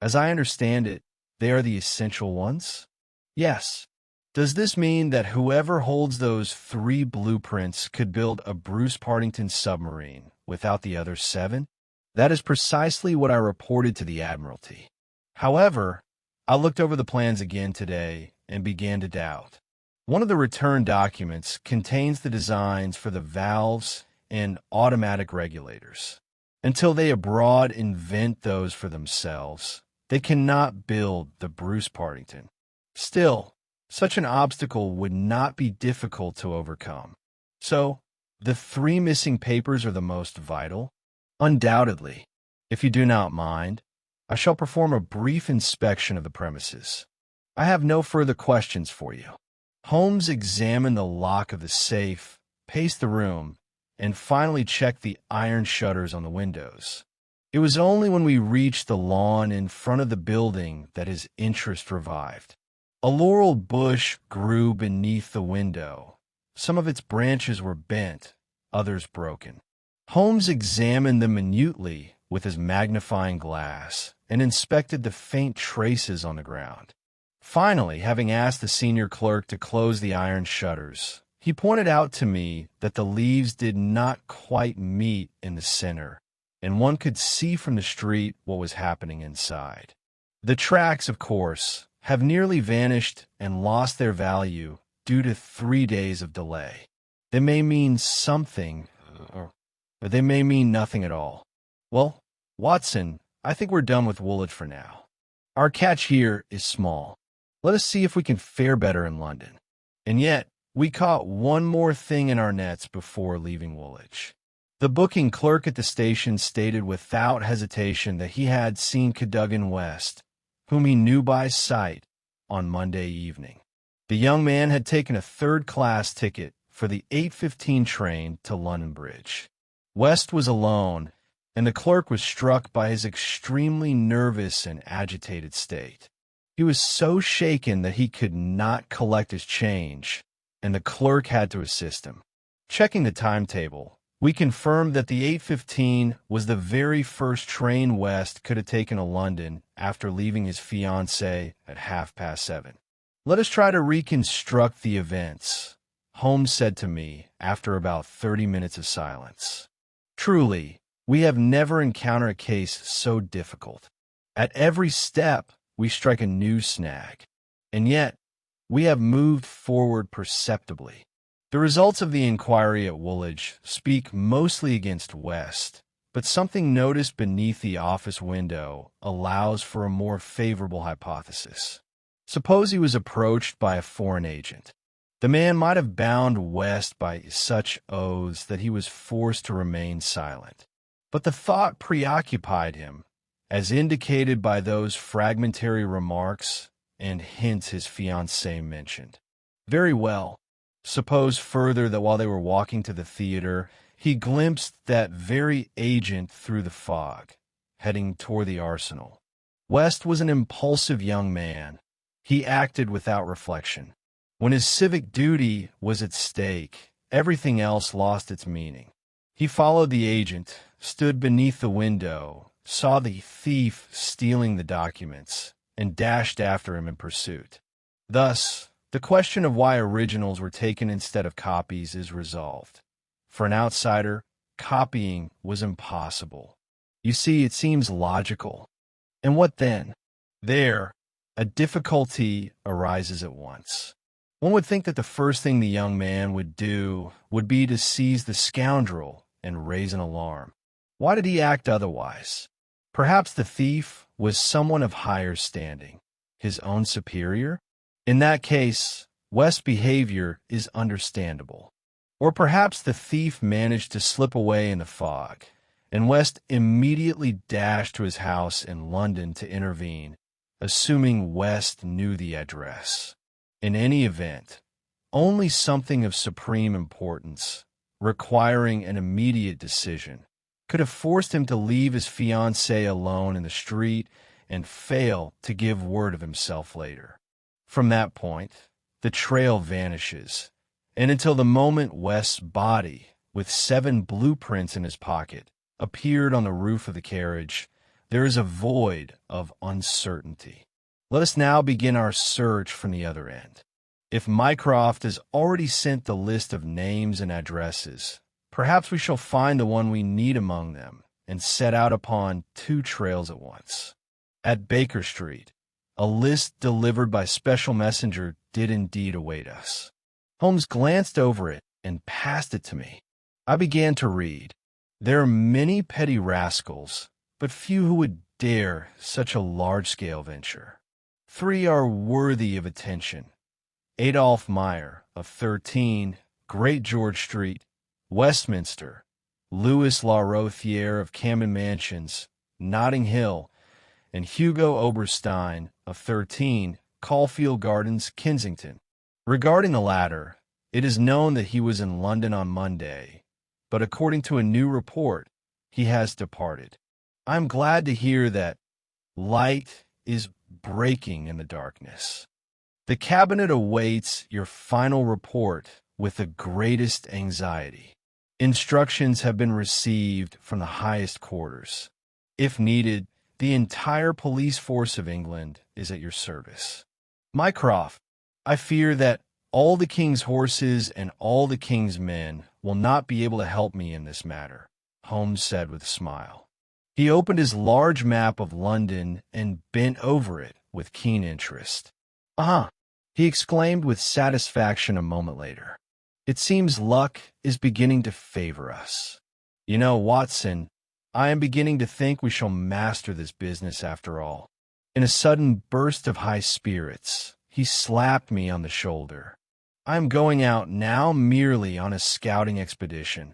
As I understand it, they are the essential ones? Yes. Does this mean that whoever holds those 3 blueprints could build a Bruce-Partington submarine without the other 7? That is precisely what I reported to the Admiralty. However, I looked over the plans again today and began to doubt. One of the return documents contains the designs for the valves and automatic regulators. Until they abroad invent those for themselves, they cannot build the Bruce-Partington. Still, such an obstacle would not be difficult to overcome. So, the 3 missing papers are the most vital? Undoubtedly. If you do not mind, I shall perform a brief inspection of the premises. I have no further questions for you. Holmes examined the lock of the safe, paced the room, and finally checked the iron shutters on the windows. It was only when we reached the lawn in front of the building that his interest revived. A laurel bush grew beneath the window. Some of its branches were bent, others broken. Holmes examined them minutely with his magnifying glass and inspected the faint traces on the ground. Finally, having asked the senior clerk to close the iron shutters, he pointed out to me that the leaves did not quite meet in the center, and one could see from the street what was happening inside. The tracks, of course, have nearly vanished and lost their value due to 3 days of delay. They may mean something, or they may mean nothing at all. Well, Watson, I think we're done with Woolwich for now. Our catch here is small. Let us see if we can fare better in London. And yet, we caught one more thing in our nets before leaving Woolwich. The booking clerk at the station stated without hesitation that he had seen Cadogan West, whom he knew by sight, on Monday evening. The young man had taken a third-class ticket for the 8:15 train to London Bridge. West was alone, and the clerk was struck by his extremely nervous and agitated state. He was so shaken that he could not collect his change, and the clerk had to assist him. Checking the timetable, we confirmed that the 8:15 was the very first train West could have taken to London after leaving his fiancée at 7:30. "Let us try to reconstruct the events," Holmes said to me after about 30 minutes of silence. "Truly, we have never encountered a case so difficult. At every step, we strike a new snag, and yet we have moved forward perceptibly. The results of the inquiry at Woolwich speak mostly against West, but something noticed beneath the office window allows for a more favorable hypothesis. Suppose he was approached by a foreign agent. The man might have bound West by such oaths that he was forced to remain silent. But the thought preoccupied him, as indicated by those fragmentary remarks and hints his fiancée mentioned. Very well. Suppose further that while they were walking to the theater, he glimpsed that very agent through the fog, heading toward the arsenal. West was an impulsive young man. He acted without reflection. When his civic duty was at stake, everything else lost its meaning. He followed the agent, stood beneath the window, saw the thief stealing the documents, and dashed after him in pursuit. Thus, the question of why originals were taken instead of copies is resolved. For an outsider, copying was impossible. You see, it seems logical. And what then? There, a difficulty arises at once. One would think that the first thing the young man would do would be to seize the scoundrel and raise an alarm. Why did he act otherwise? Perhaps the thief was someone of higher standing, his own superior? In that case, West's behavior is understandable. Or perhaps the thief managed to slip away in the fog, and West immediately dashed to his house in London to intervene, assuming West knew the address. In any event, only something of supreme importance, requiring an immediate decision, could have forced him to leave his fiancée alone in the street and fail to give word of himself later. From that point, the trail vanishes, and until the moment West's body, with 7 blueprints in his pocket, appeared on the roof of the carriage, there is a void of uncertainty. Let us now begin our search from the other end. If Mycroft has already sent the list of names and addresses, perhaps we shall find the one we need among them and set out upon 2 trails at once. At Baker Street, a list delivered by special messenger did indeed await us. Holmes glanced over it and passed it to me. I began to read. There are many petty rascals, but few who would dare such a large-scale venture. 3 are worthy of attention. Adolph Meyer, of 13, Great George Street, Westminster, Louis Larothier of Camden Mansions, Notting Hill, and Hugo Oberstein, of 13, Caulfield Gardens, Kensington. Regarding the latter, it is known that he was in London on Monday, but according to a new report, he has departed. I am glad to hear that light is breaking in the darkness. The cabinet awaits your final report with the greatest anxiety. Instructions have been received from the highest quarters. If needed, the entire police force of England is at your service. Mycroft, I fear that all the king's horses and all the king's men will not be able to help me in this matter, Holmes said with a smile. He opened his large map of London and bent over it with keen interest. He exclaimed with satisfaction a moment later. It seems luck is beginning to favor us. You know, Watson, I am beginning to think we shall master this business after all. In a sudden burst of high spirits, he slapped me on the shoulder. I am going out now merely on a scouting expedition.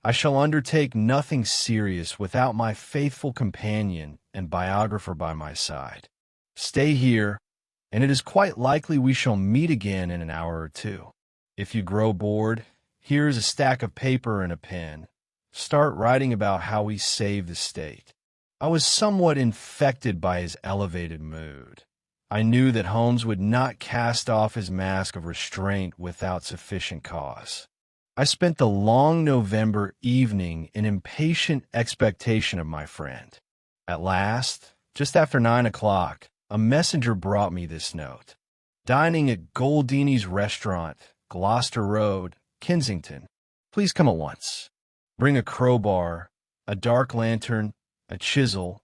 I shall undertake nothing serious without my faithful companion and biographer by my side. Stay here, and it is quite likely we shall meet again in an hour or 2. If you grow bored, Here's a stack of paper and a pen. Start writing about how we saved the state. I was somewhat infected by his elevated mood. I knew that Holmes would not cast off his mask of restraint without sufficient cause. I spent the long November evening in impatient expectation of my friend. At last, just after 9 o'clock, a messenger brought me this note. Dining at Goldini's Restaurant, Gloucester Road, Kensington. Please come at once. Bring a crowbar, a dark lantern, a chisel,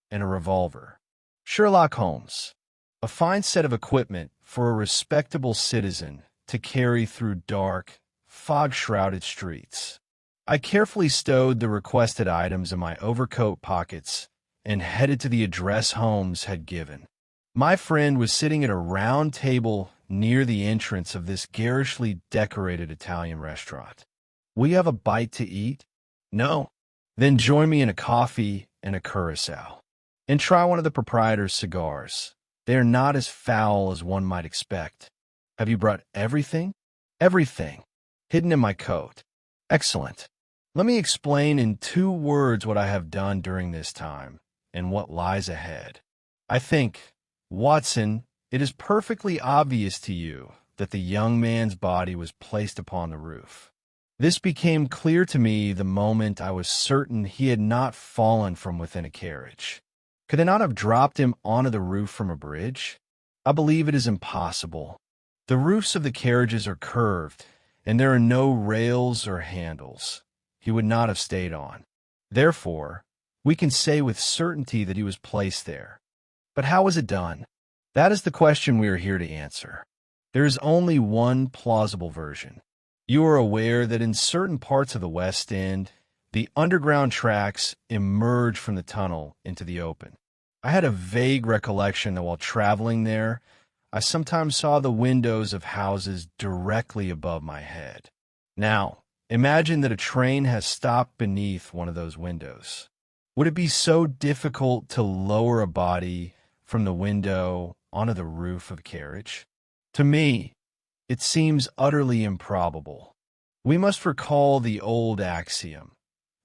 and a revolver. Sherlock Holmes. A fine set of equipment for a respectable citizen to carry through dark, fog-shrouded streets. I carefully stowed the requested items in my overcoat pockets and headed to the address Holmes had given. My friend was sitting at a round table near the entrance of this garishly decorated Italian restaurant. Will you have a bite to eat? No? Then join me in a coffee and a curacao. And try one of the proprietor's cigars. They are not as foul as one might expect. Have you brought everything? Everything. Hidden in my coat. Excellent. Let me explain in 2 words what I have done during this time and what lies ahead. I think, Watson, it is perfectly obvious to you that the young man's body was placed upon the roof. This became clear to me the moment I was certain he had not fallen from within a carriage. Could they not have dropped him onto the roof from a bridge? I believe it is impossible. The roofs of the carriages are curved, and there are no rails or handles. He would not have stayed on. Therefore, we can say with certainty that he was placed there. But how was it done? That is the question we are here to answer. There is only one plausible version. You are aware that in certain parts of the West End, the underground tracks emerge from the tunnel into the open. I had a vague recollection that while traveling there, I sometimes saw the windows of houses directly above my head. Now, imagine that a train has stopped beneath one of those windows. Would it be so difficult to lower a body from the window onto the roof of a carriage? To me, it seems utterly improbable. We must recall the old axiom.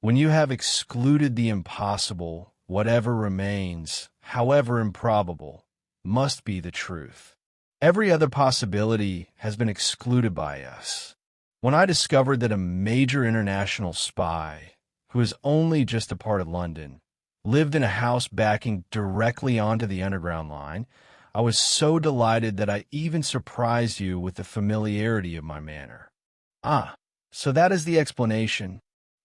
When you have excluded the impossible, whatever remains, however improbable, must be the truth. Every other possibility has been excluded by us. When I discovered that a major international spy, who is only just departed London, lived in a house backing directly onto the underground line, I was so delighted that I even surprised you with the familiarity of my manner. Ah, so that is the explanation.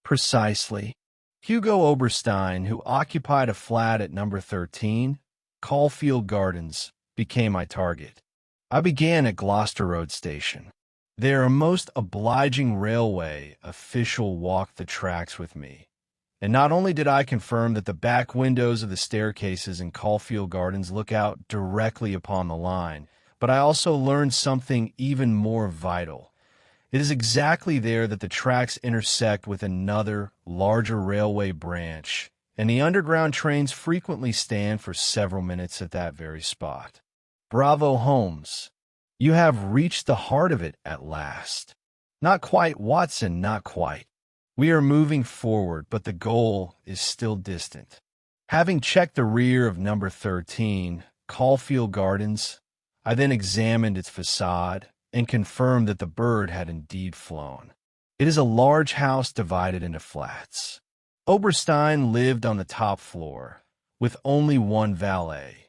Precisely. Hugo Oberstein, who occupied a flat at number 13, Caulfield Gardens, became my target. I began at Gloucester Road Station. There, a most obliging railway official walked the tracks with me. And not only did I confirm that the back windows of the staircases in Caulfield Gardens look out directly upon the line, but I also learned something even more vital. It is exactly there that the tracks intersect with another, larger railway branch, and the underground trains frequently stand for several minutes at that very spot. Bravo, Holmes. You have reached the heart of it at last. Not quite, Watson, not quite. We are moving forward, but the goal is still distant. Having checked the rear of number 13, Caulfield Gardens, I then examined its facade and confirmed that the bird had indeed flown. It is a large house divided into flats. Oberstein lived on the top floor, with only one valet,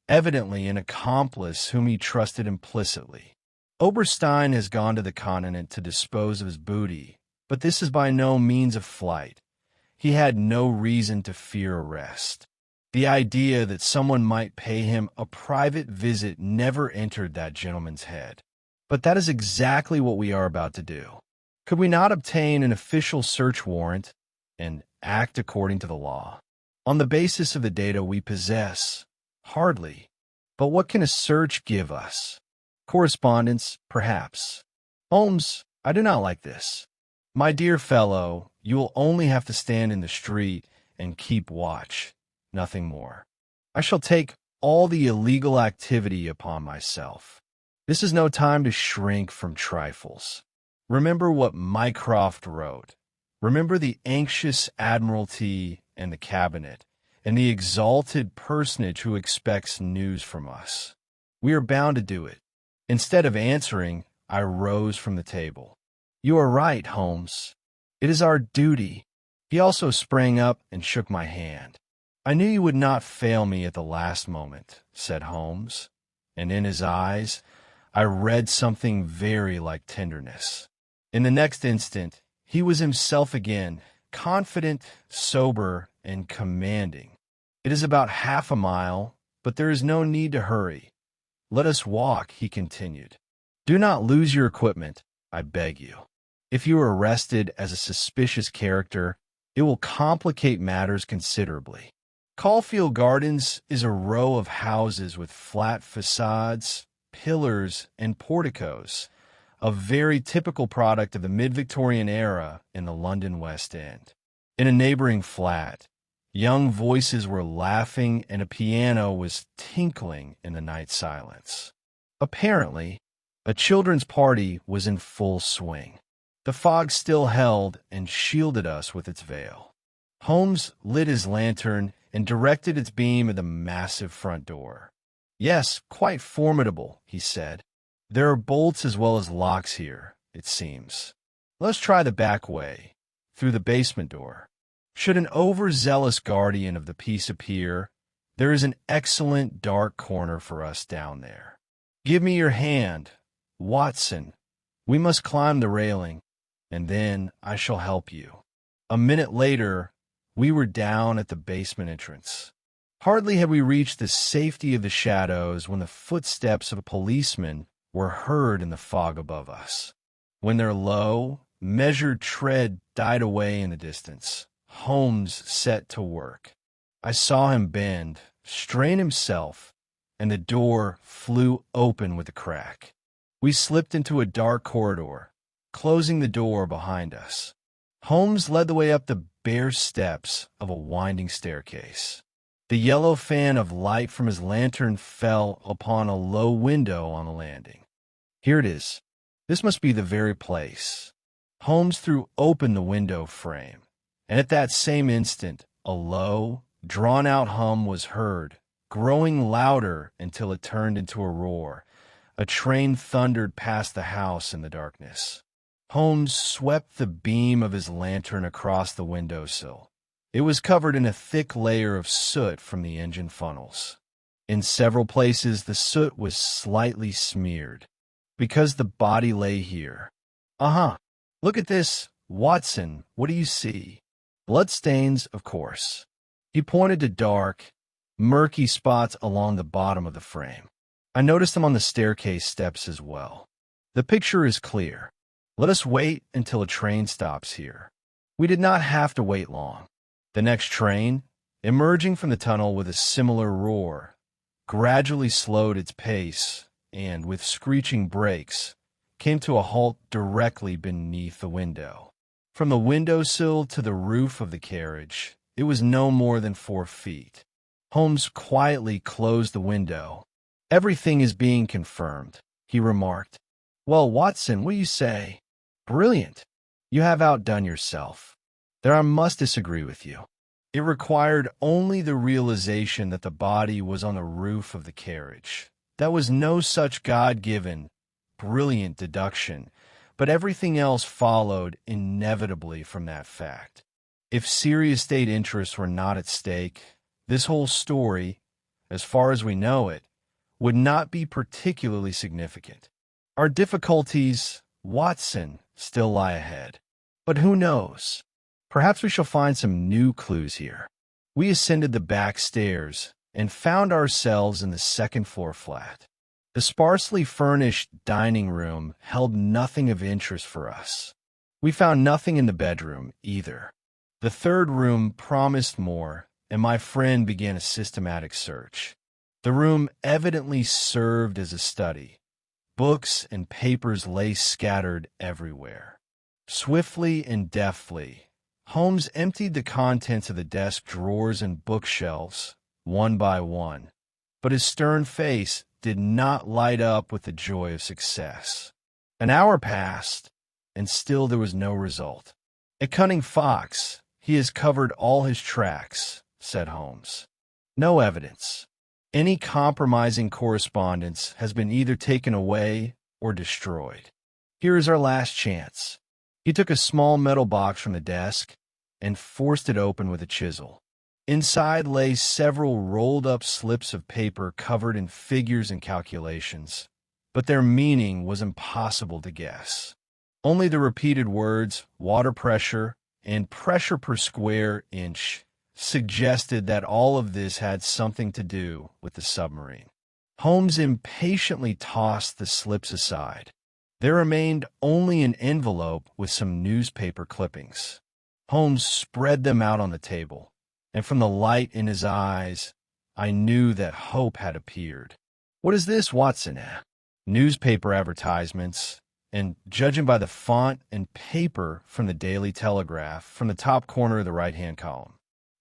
evidently an accomplice whom he trusted implicitly. Oberstein has gone to the continent to dispose of his booty, but this is by no means a flight. He had no reason to fear arrest. The idea that someone might pay him a private visit never entered that gentleman's head. But that is exactly what we are about to do. Could we not obtain an official search warrant and act according to the law? On the basis of the data we possess? Hardly. But what can a search give us? Correspondence, perhaps. Holmes, I do not like this. My dear fellow, you will only have to stand in the street and keep watch, nothing more. I shall take all the illegal activity upon myself. This is no time to shrink from trifles. Remember what Mycroft wrote. Remember the anxious Admiralty and the Cabinet, and the exalted personage who expects news from us. We are bound to do it. Instead of answering, I rose from the table. You are right, Holmes. It is our duty. He also sprang up and shook my hand. I knew you would not fail me at the last moment, said Holmes, and in his eyes I read something very like tenderness. In the next instant, he was himself again, confident, sober, and commanding. It is about half a mile, but there is no need to hurry. Let us walk, he continued. Do not lose your equipment, I beg you. If you are arrested as a suspicious character, it will complicate matters considerably. Caulfield Gardens is a row of houses with flat facades, pillars, and porticos, a very typical product of the mid-Victorian era in the London West End. In a neighboring flat, young voices were laughing and a piano was tinkling in the night silence. Apparently, a children's party was in full swing. The fog still held and shielded us with its veil. Holmes lit his lantern and directed its beam at the massive front door. Yes, quite formidable, he said. There are bolts as well as locks here, it seems. Let's try the back way, through the basement door. Should an overzealous guardian of the peace appear, there is an excellent dark corner for us down there. Give me your hand, Watson. We must climb the railing, and then I shall help you. A minute later, we were down at the basement entrance. Hardly had we reached the safety of the shadows when the footsteps of a policeman were heard in the fog above us. When their low, measured tread died away in the distance, Holmes set to work. I saw him bend, strain himself, and the door flew open with a crack. We slipped into a dark corridor, closing the door behind us. Holmes led the way up the bare steps of a winding staircase. The yellow fan of light from his lantern fell upon a low window on the landing. Here it is. This must be the very place. Holmes threw open the window frame, and at that same instant, a low, drawn-out hum was heard, growing louder until it turned into a roar. A train thundered past the house in the darkness. Holmes swept the beam of his lantern across the windowsill. It was covered in a thick layer of soot from the engine funnels. In several places, the soot was slightly smeared, because the body lay here. Look at this, Watson. What do you see? Bloodstains, of course. He pointed to dark, murky spots along the bottom of the frame. I noticed them on the staircase steps as well. The picture is clear. Let us wait until a train stops here. We did not have to wait long. The next train, emerging from the tunnel with a similar roar, gradually slowed its pace and, with screeching brakes, came to a halt directly beneath the window. From the windowsill to the roof of the carriage, it was no more than 4 feet. Holmes quietly closed the window. Everything is being confirmed, he remarked. Well, Watson, what do you say? Brilliant. You have outdone yourself. There I must disagree with you. It required only the realization that the body was on the roof of the carriage. That was no such God-given, brilliant deduction, but everything else followed inevitably from that fact. If serious state interests were not at stake, this whole story, as far as we know it, would not be particularly significant. Our difficulties, Watson, still lie ahead. But who knows? Perhaps we shall find some new clues here. We ascended the back stairs and found ourselves in the second-floor flat. The sparsely furnished dining room held nothing of interest for us. We found nothing in the bedroom, either. The third room promised more, and my friend began a systematic search. The room evidently served as a study. Books and papers lay scattered everywhere. Swiftly and deftly, Holmes emptied the contents of the desk drawers and bookshelves, one by one, but his stern face did not light up with the joy of success. An hour passed, and still there was no result. "A cunning fox. He has covered all his tracks," said Holmes. "No evidence. Any compromising correspondence has been either taken away or destroyed. Here is our last chance." He took a small metal box from the desk and forced it open with a chisel. Inside lay several rolled-up slips of paper covered in figures and calculations, but their meaning was impossible to guess. Only the repeated words, water pressure and pressure per square inch, suggested that all of this had something to do with the submarine. Holmes impatiently tossed the slips aside. There remained only an envelope with some newspaper clippings. Holmes spread them out on the table, and from the light in his eyes, I knew that hope had appeared. "What is this, Watson?" "Newspaper advertisements, and judging by the font and paper from the Daily Telegraph from the top corner of the right-hand column.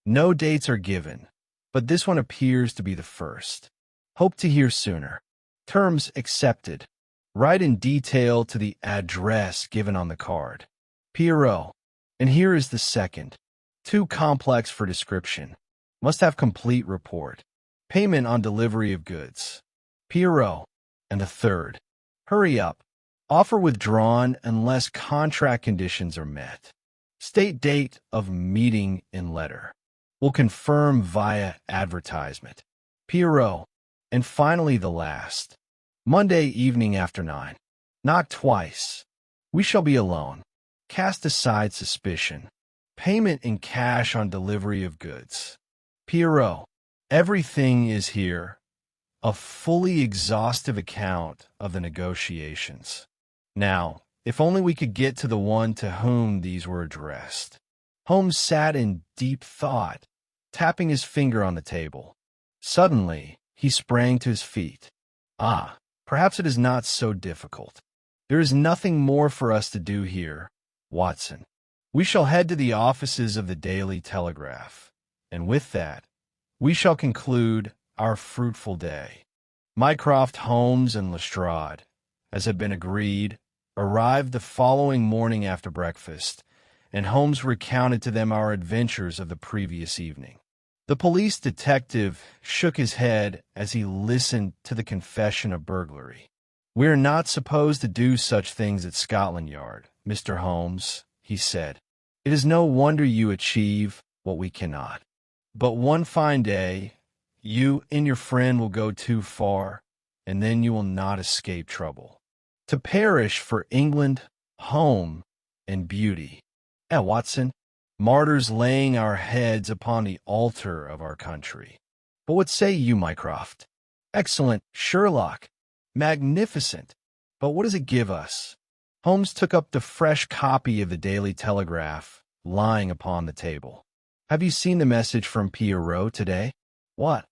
No dates are given, but this one appears to be the first. Hope to hear sooner. Terms accepted. Write in detail to the address given on the card. Pierrot." And here is the second. Too complex for description. Must have complete report. Payment on delivery of goods. Pierrot. And the third. Hurry up. Offer withdrawn unless contract conditions are met. State date of meeting in letter. Will confirm via advertisement. Pierrot. And finally the last. Monday evening after 9. Knock twice. We shall be alone. Cast aside suspicion. Payment in cash on delivery of goods. Pierrot. Everything is here. A fully exhaustive account of the negotiations. Now, if only we could get to the one to whom these were addressed. Holmes sat in deep thought, tapping his finger on the table. Suddenly, he sprang to his feet. "Ah, perhaps it is not so difficult. There is nothing more for us to do here, Watson. We shall head to the offices of the Daily Telegraph, and with that, we shall conclude our fruitful day." Mycroft Holmes and Lestrade, as had been agreed, arrived the following morning after breakfast, and Holmes recounted to them our adventures of the previous evening. The police detective shook his head as he listened to the confession of burglary. "We are not supposed to do such things at Scotland Yard, Mr. Holmes," he said. "It is no wonder you achieve what we cannot. But one fine day, you and your friend will go too far, and then you will not escape trouble. To perish for England, home, and beauty. Watson, martyrs laying our heads upon the altar of our country. But what say you, Mycroft? Excellent, Sherlock. Magnificent. But what does it give us?" Holmes took up the fresh copy of the Daily Telegraph lying upon the table. "Have you seen the message from Pierrot today?" "What?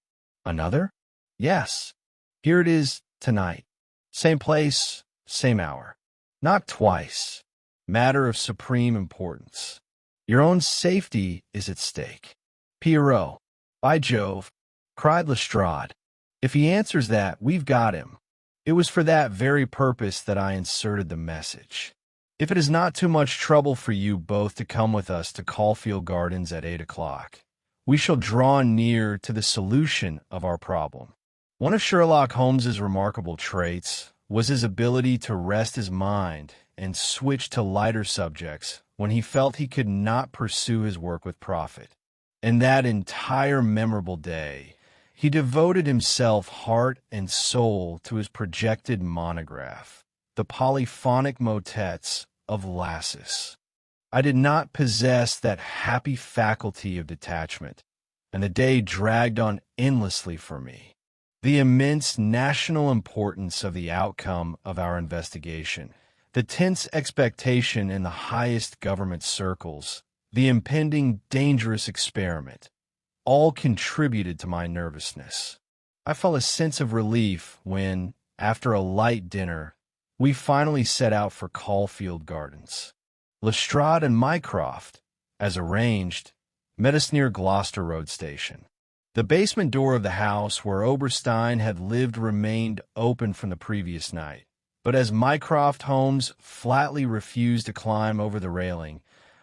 Another?" "Yes. Here it is tonight. Same place, same hour. Knock twice. Matter of supreme importance. Your own safety is at stake. Pierrot." "By Jove," cried Lestrade. "If he answers that, we've got him. It was for that very purpose that I inserted the message. If it is not too much trouble for you both to come with us to Caulfield Gardens at 8 o'clock, we shall draw near to the solution of our problem." One of Sherlock Holmes's remarkable traits was his ability to rest his mind and switch to lighter subjects when he felt he could not pursue his work with profit. And that entire memorable day, he devoted himself heart and soul to his projected monograph, The Polyphonic Motets of Lassus. I did not possess that happy faculty of detachment, and the day dragged on endlessly for me. The immense national importance of the outcome of our investigation, the tense expectation in the highest government circles, the impending dangerous experiment, all contributed to my nervousness. I felt a sense of relief when, after a light dinner, we finally set out for Caulfield Gardens. Lestrade and Mycroft, as arranged, met us near Gloucester Road Station. The basement door of the house where Oberstein had lived remained open from the previous night, But as Mycroft Holmes flatly refused to climb over the railing,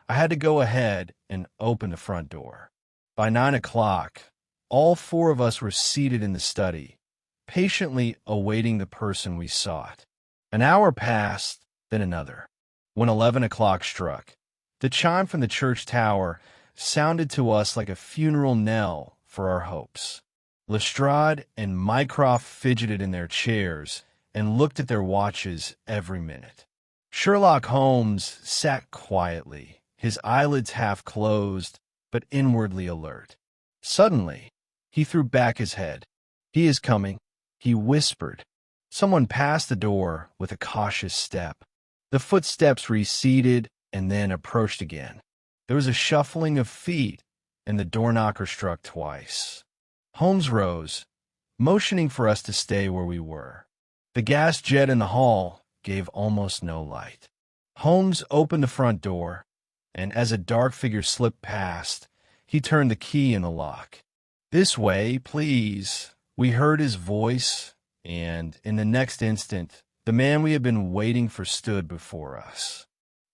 I had to go ahead and open the front door. By 9 o'clock, all four of us were seated in the study, patiently awaiting the person we sought. An hour passed, then another. When 11 o'clock struck, the chime from the church tower sounded to us like a funeral knell for our hopes. Lestrade and Mycroft fidgeted in their chairs and looked at their watches every minute. Sherlock Holmes sat quietly, his eyelids half closed, but inwardly alert. Suddenly, he threw back his head. "He is coming," he whispered. Someone passed the door with a cautious step. The footsteps receded and then approached again. There was a shuffling of feet, and the doorknocker struck twice. Holmes rose, motioning for us to stay where we were. The gas jet in the hall gave almost no light. Holmes opened the front door, and as a dark figure slipped past, he turned the key in the lock. "This way, please." We heard his voice, and in the next instant, the man we had been waiting for stood before us.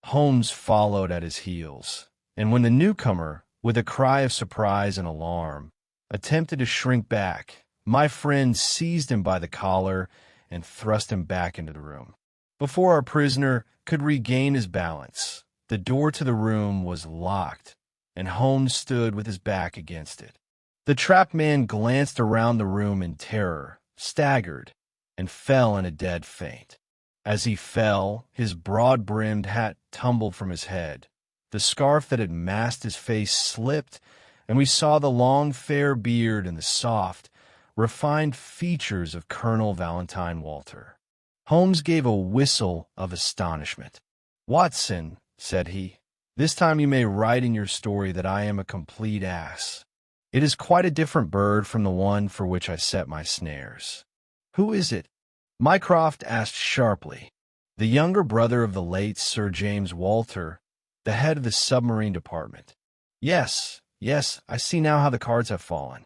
Holmes followed at his heels, and when the newcomer, with a cry of surprise and alarm, attempted to shrink back, my friend seized him by the collar and thrust him back into the room. Before our prisoner could regain his balance, the door to the room was locked, and Holmes stood with his back against it. The trapped man glanced around the room in terror, staggered, and fell in a dead faint. As he fell, his broad-brimmed hat tumbled from his head. The scarf that had masked his face slipped, and we saw the long, fair beard and the soft, refined features of Colonel Valentine Walter. Holmes gave a whistle of astonishment. "Watson," said he, "this time you may write in your story that I am a complete ass. It is quite a different bird from the one for which I set my snares." "Who is it?" Mycroft asked sharply. "The younger brother of the late Sir James Walter, the head of the submarine department." Yes, I see now how the cards have fallen.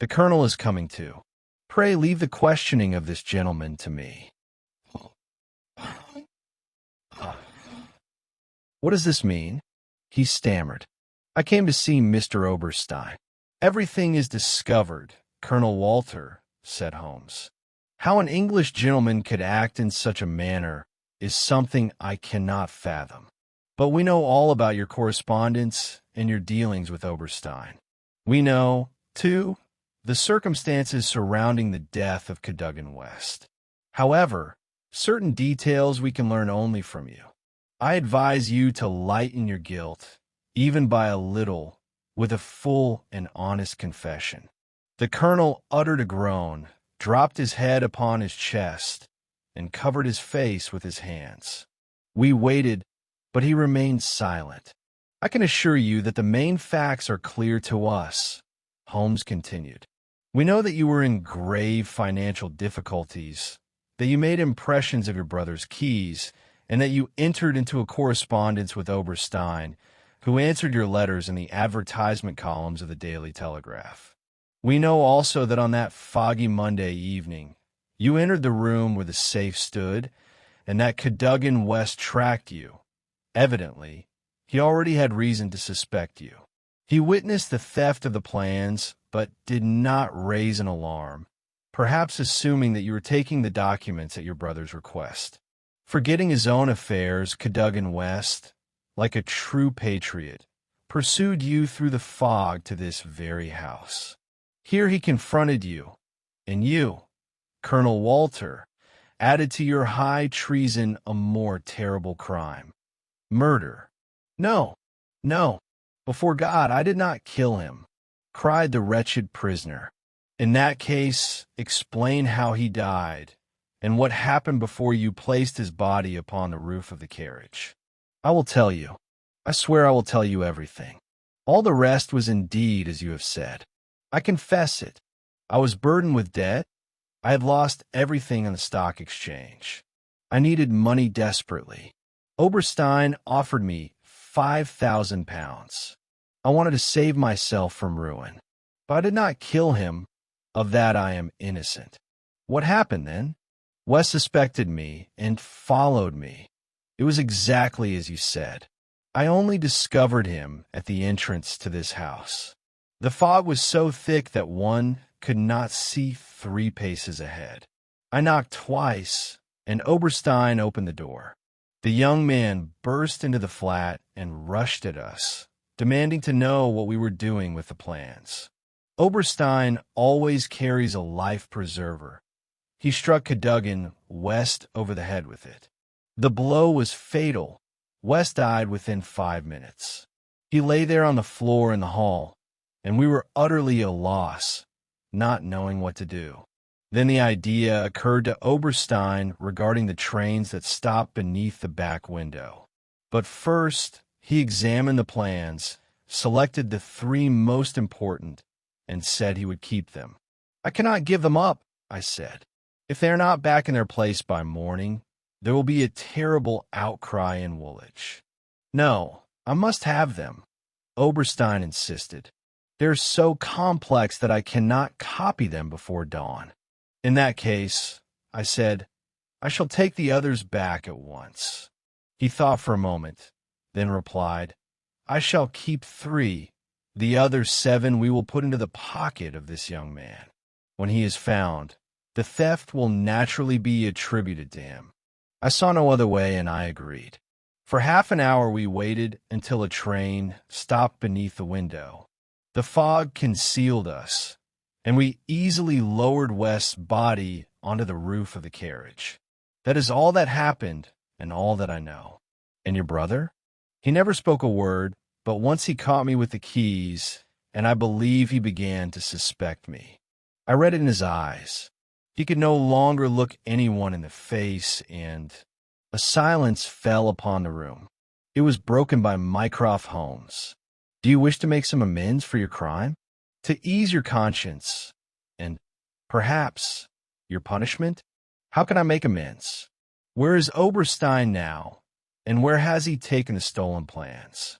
The colonel is coming too. Pray leave the questioning of this gentleman to me." "What does this mean?" he stammered. "I came to see Mr. Oberstein." "Everything is discovered, Colonel Walter," said Holmes. "How an English gentleman could act in such a manner is something I cannot fathom. But we know all about your correspondence and your dealings with Oberstein. We know, too, the circumstances surrounding the death of Cadogan West. However, certain details we can learn only from you. I advise you to lighten your guilt, even by a little, with a full and honest confession." The colonel uttered a groan, dropped his head upon his chest, and covered his face with his hands. We waited, but he remained silent. "I can assure you that the main facts are clear to us," Holmes continued. "We know that you were in grave financial difficulties, that you made impressions of your brother's keys, and that you entered into a correspondence with Oberstein, who answered your letters in the advertisement columns of the Daily Telegraph. We know also that on that foggy Monday evening, you entered the room where the safe stood, and that Cadogan West tracked you. Evidently, he already had reason to suspect you. He witnessed the theft of the plans, but did not raise an alarm, perhaps assuming that you were taking the documents at your brother's request. Forgetting his own affairs, Cadogan West, like a true patriot, pursued you through the fog to this very house. Here he confronted you, and you, Colonel Walter, added to your high treason a more terrible crime. Murder. No, before God, I did not kill him," cried the wretched prisoner. "In that case, explain how he died, and what happened before you placed his body upon the roof of the carriage." "I will tell you. I swear I will tell you everything. All the rest was indeed as you have said. I confess it. I was burdened with debt. I had lost everything on the stock exchange. I needed money desperately. Oberstein offered me £5,000. I wanted to save myself from ruin. But I did not kill him. Of that I am innocent." "What happened then?" West suspected me and followed me. It was exactly as you said. I only discovered him at the entrance to this house. The fog was so thick that one could not see 3 paces ahead. I knocked twice, and Oberstein opened the door. The young man burst into the flat and rushed at us, demanding to know what we were doing with the plans. Oberstein always carries a life preserver. He struck Cadogan West over the head with it. The blow was fatal. West died within 5 minutes. He lay there on the floor in the hall, and we were utterly at a loss, not knowing what to do. Then the idea occurred to Oberstein regarding the trains that stopped beneath the back window. But first, he examined the plans, selected the 3 most important, and said he would keep them. "I cannot give them up," I said. "If they are not back in their place by morning, there will be a terrible outcry in Woolwich." "No, I must have them," Oberstein insisted. "They're so complex that I cannot copy them before dawn." "In that case," I said, "I shall take the others back at once." He thought for a moment, then replied, "I shall keep 3. The other 7 we will put into the pocket of this young man. When he is found, the theft will naturally be attributed to him." I saw no other way, and I agreed. For half an hour we waited until a train stopped beneath the window. The fog concealed us, and we easily lowered West's body onto the roof of the carriage. That is all that happened, and all that I know. "And your brother?" "He never spoke a word, but once he caught me with the keys, and I believe he began to suspect me. I read it in his eyes. He could no longer look anyone in the face, and a silence fell upon the room. It was broken by Mycroft Holmes. "Do you wish to make some amends for your crime? To ease your conscience, and perhaps your punishment?" "How can I make amends? Where is Oberstein now, and where has he taken the stolen plans?"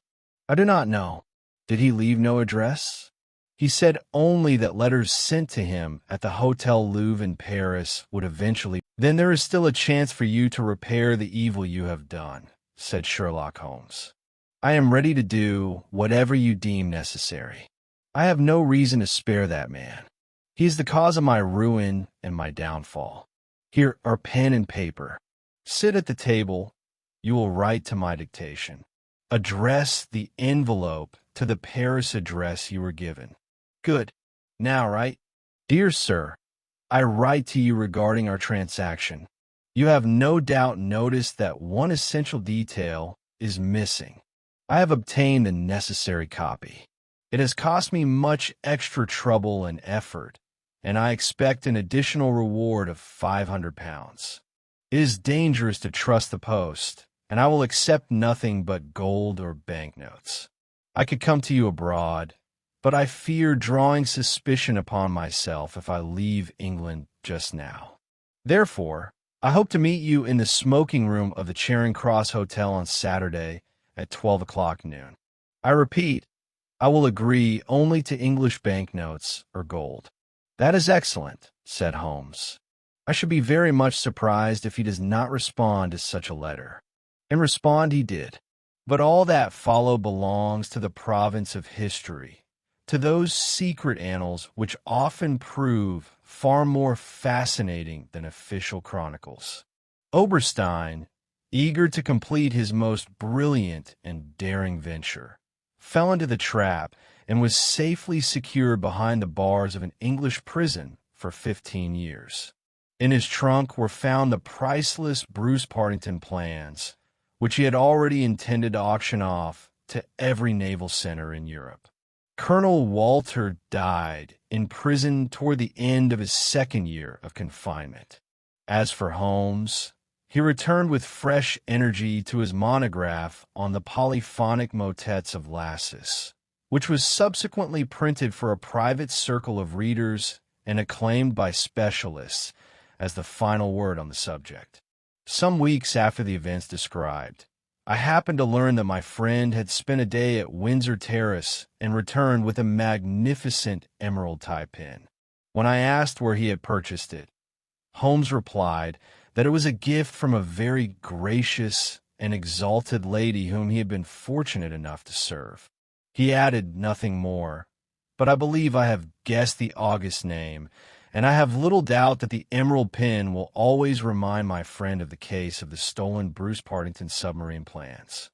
"I do not know." "Did he leave no address?" "He said only that letters sent to him at the Hotel Louvre in Paris would eventually—" "Then there is still a chance for you to repair the evil you have done," said Sherlock Holmes. "I am ready to do whatever you deem necessary. I have no reason to spare that man. He is the cause of my ruin and my downfall. Here are pen and paper. Sit at the table. You will write to my dictation. Address the envelope to the Paris address you were given." "Good. Now write." "Dear Sir, I write to you regarding our transaction. You have no doubt noticed that one essential detail is missing. I have obtained the necessary copy. It has cost me much extra trouble and effort, and I expect an additional reward of £500. It is dangerous to trust the post, and I will accept nothing but gold or banknotes. I could come to you abroad, but I fear drawing suspicion upon myself if I leave England just now. Therefore, I hope to meet you in the smoking room of the Charing Cross Hotel on Saturday at 12 o'clock noon. I repeat, I will agree only to English banknotes or gold." "That is excellent," said Holmes. "I should be very much surprised if he does not respond to such a letter." And respond he did. But all that followed belongs to the province of history, to those secret annals which often prove far more fascinating than official chronicles. Oberstein, eager to complete his most brilliant and daring venture, fell into the trap and was safely secured behind the bars of an English prison for 15 years. In his trunk were found the priceless Bruce-Partington plans, which he had already intended to auction off to every naval center in Europe. Colonel Walter died in prison toward the end of his 2nd year of confinement. As for Holmes, he returned with fresh energy to his monograph on the polyphonic motets of Lassus, which was subsequently printed for a private circle of readers and acclaimed by specialists as the final word on the subject. Some weeks after the events described, I happened to learn that my friend had spent a day at Windsor Terrace and returned with a magnificent emerald tie pin. When I asked where he had purchased it, Holmes replied that it was a gift from a very gracious and exalted lady whom he had been fortunate enough to serve. He added nothing more, but I believe I have guessed the august name, and I have little doubt that the emerald pin will always remind my friend of the case of the stolen Bruce-Partington submarine plans.